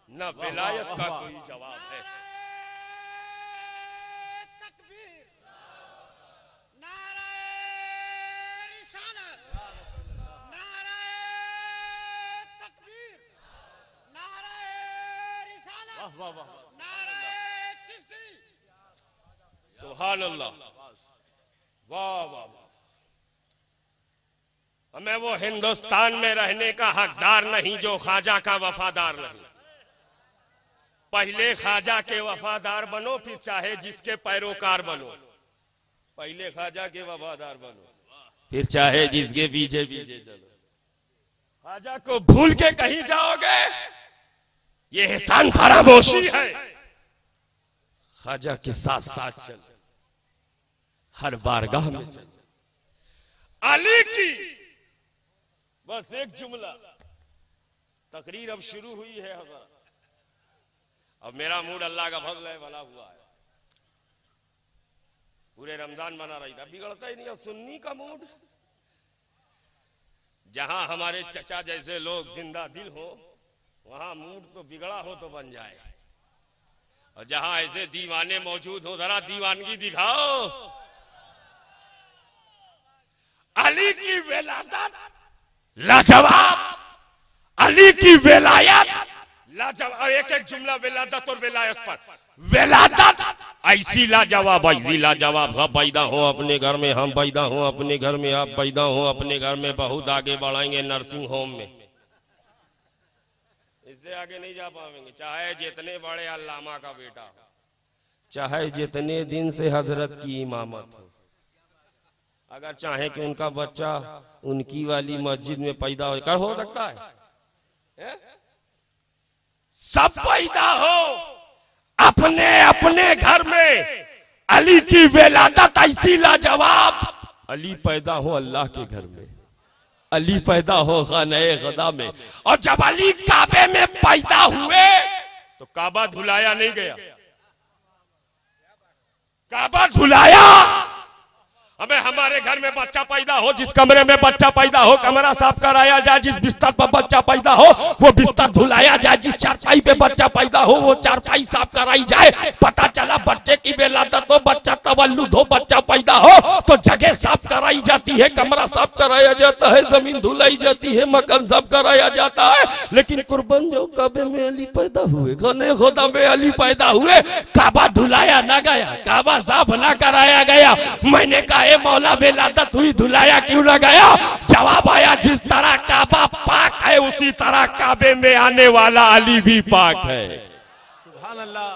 ना, विलायत का कोई जवाब है। सुभान अल्लाह, वाह वाह वाह। हमें वो हिंदुस्तान में रहने का हकदार नहीं जो ख्वाजा का वफादार नहीं। पहले ख्वाजा के वफादार बनो, फिर चाहे जिसके पैरोकार बनो। पहले ख्वाजा के वफादार बनो, फिर चाहे जिसके पीछे पीछे चलो। ख्वाजा को भूल के कहीं जाओगे, ये एहसान फरामोशी है। ख्वाजा के साथ साथ चल, हर बारगाह में चल। अली की बस एक जुमला, तकरीर अब शुरू हुई है। अब मेरा मूड अल्लाह का फजल है बना हुआ है। पूरे रमजान मना रही था, बिगड़ता ही नहीं। अब सुन्नी का मूड, जहां हमारे चचा जैसे लोग जिंदा दिल हो, वहां मूड तो बिगड़ा हो तो बन जाए। और जहां ऐसे दीवाने मौजूद हो, जरा दीवानगी दिखाओ। अली की विलादत लाजवाब, अली की विलायत लाजवाब। और एक एक जुमला विलादत और विलायत पर। विलादत ऐसी लाजवाब, ऐसी लाजवाब। सब पैदा हो अपने घर में, हम पैदा हो अपने घर में, आप पैदा हो अपने घर में। बहुत आगे बढ़ाएंगे नर्सिंग होम में, इससे आगे नहीं जा पाएंगे। चाहे जितने बड़े अल्लामा का बेटा हो, चाहे जितने दिन से हजरत की इमामत हो, अगर चाहे कि उनका बच्चा उनकी वाली मस्जिद में पैदा हो सकता है? सब पैदा हो अपने अपने घर में। अली की विलादत ऐसी लाजवाब। अली पैदा हो अल्लाह के घर में, अली पैदा हो खाने खुदा में। और जब अली काबे में पैदा हुए तो काबा धुलाया नहीं गया, काबा धुलाया। हमें हमारे घर में बच्चा पैदा हो, जिस कमरे में बच्चा पैदा हो कमरा साफ कराया जाए। जिस बिस्तर पर बच्चा पैदा हो वो बिस्तर धुलाया जाए। जिस चारपाई पे बच्चा पैदा हो वो चारपाई साफ कराई जाए। पता चला बच्चे की विलादत हो, बच्चा तवल्लुद हो, बच्चा पैदा हो तो जगह साफ कराई जाती है, कमरा साफ कराया जाता है, जमीन धुलाई जाती है, मकान साफ कराया जाता है। लेकिन कुर्बान जो काबे में अली पैदा हुए, खाने खुदा में अली पैदा हुए, काबा धुलाया ना गया, काबा साफ ना कराया गया। मैंने कहा मौला विलादत हुई, धुलाया क्यों ना गया? जवाब आया, जिस तरह काबा पाक है उसी तरह काबे में आने वाला अली भी पाक है। सुभान अल्लाह।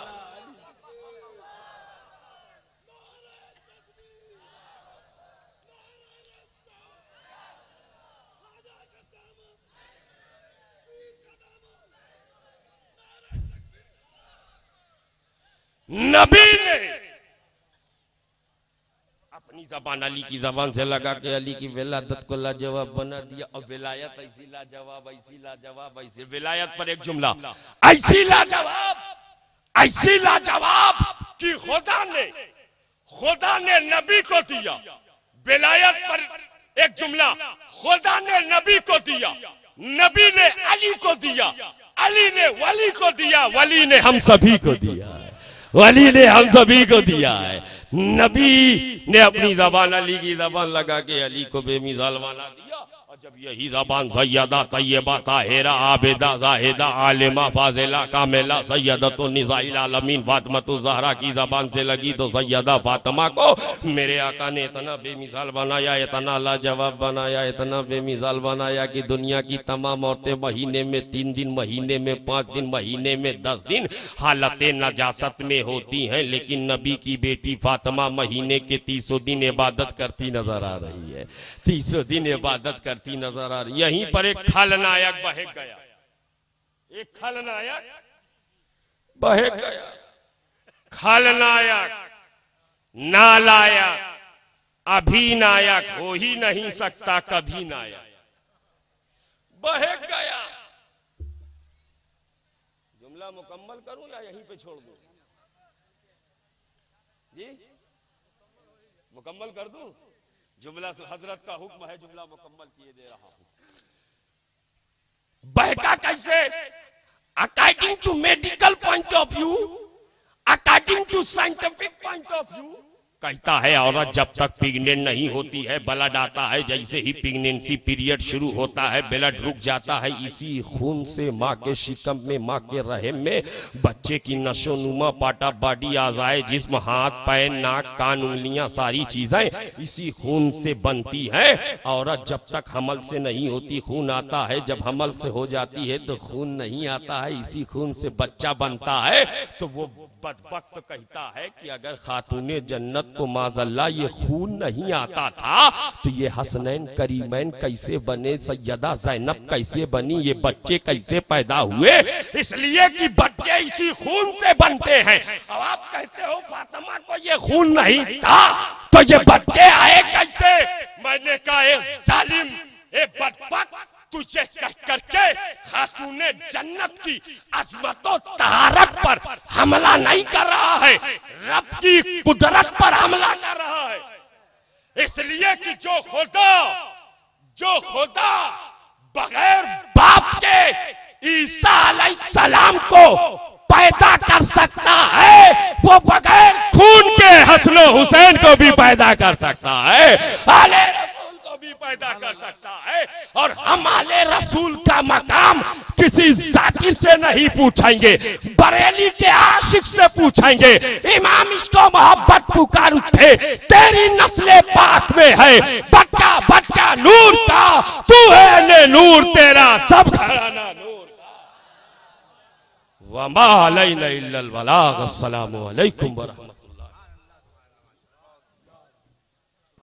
नबी ने अपनी जबान अली की जबान से लगा के अली की विलादत को लाजवाब बना दिया। और विलायत ऐसी लाजवाब, ऐसी लाजवाब, ऐसी विलायत पर एक जुमला, ऐसी लाजवाब, ऐसी लाजवाब कि खुदा ने नबी को दिया। विलायत पर एक जुमला, खुदा ने नबी को दिया, नबी ने अली को दिया, अली ने वली को दिया, वली ने हम सभी को दिया है, वली ने हम सभी को दिया है। नबी ने अपनी जबान अली की जबान लगा के अली को बेमिसाल बना दिया। और जब यही जबान सैयदा तैयबा ताहिरा आबिदा जाहिदा आलिमा फाजिला कामिला सैयदतुन निसाइल आलमीन फातिमातुज़ ज़हरा की जबान से लगी तो सैयदा फातिमा को मेरे आका ने इतना बेमिसाल बनाया, इतना लाजवाब बनाया, इतना बेमिसाल बनाया कि दुनिया की तमाम औरतें महीने में 3 दिन, महीने में 5 दिन, महीने में 10 दिन हालत नजासत में होती हैं, लेकिन नबी की बेटी फातिमा महीने के 300 दिन इबादत करती नजर आ रही है। 300 दिन इबादत करती नजर आ रही। यहीं पर एक खलनायक बहक गया, एक खलनायक बहक गया। खलनायक नालायक अभिनायक हो ही नहीं सकता कभी नायक, बहक गया। जुमला मुकम्मल करूं या यहीं पे छोड़ दूं? जी मुकम्मल कर दूं? जुमला हजरत का हुक्म है, जुमला मुकम्मल किए दे रहा हूं। बहका कैसे? According to medical point of view, according to scientific point of view, कहता है औरत जब तक प्रेग्नेंट नहीं होती है ब्लड आता है, जैसे ही प्रेगनेंसी पीरियड शुरू होता है ब्लड रुक जाता है। इसी खून से माँ के शिकम में, माँ के रहम में बच्चे की नशोनुमा पाटा बॉडी आज़ाए जिस्म, हाथ पैर नाक कान उंगलियां सारी चीजें इसी खून से बनती है। औरत जब तक हमल से नहीं होती खून आता है, जब हमल से हो जाती है तो खून नहीं आता है, इसी खून से बच्चा बनता है। तो वो बदबख्त कहता है कि अगर खातूने जन्नत को माज़अल्लाह ये खून नहीं आता था तो ये हसनैन करीमैन कैसे बने, सैयदा ज़ैनब कैसे बनी, ये बच्चे कैसे पैदा हुए? इसलिए कि बच्चे इसी खून से बनते हैं। अब आप कहते हो फातिमा को ये खून नहीं था तो ये बच्चे आए कैसे? मैंने कहा ए जालिम, ए बदबख्त, तुझे कह करके खातूने जन्नत की अज़मत और तहारत पर हमला नहीं कर रहा है, रब की कुदरत पर हमला कर रहा है। इसलिए कि जो खुदा बगैर बाप के ईसा अलैहिस्सलाम को पैदा कर सकता है, वो बगैर खून के हसन हुसैन को भी पैदा कर सकता है, आले रसूल को भी पैदा कर सकता है। और हम आले रसूल का मकाम किसी जाकिर से नहीं पूछेंगे, बरेली के आशिक से पूछेंगे। इमाम इश्क़ो मोहब्बत पुकार उठे, तेरी नस्ले पाक में है बच्चा बच्चा नूर का, तू है ने नूर तेरा सब घराना नूर का। वमा अलैना इल्लल बलाग। अस्सलामु अलैकुम व रहमतुल्लाह।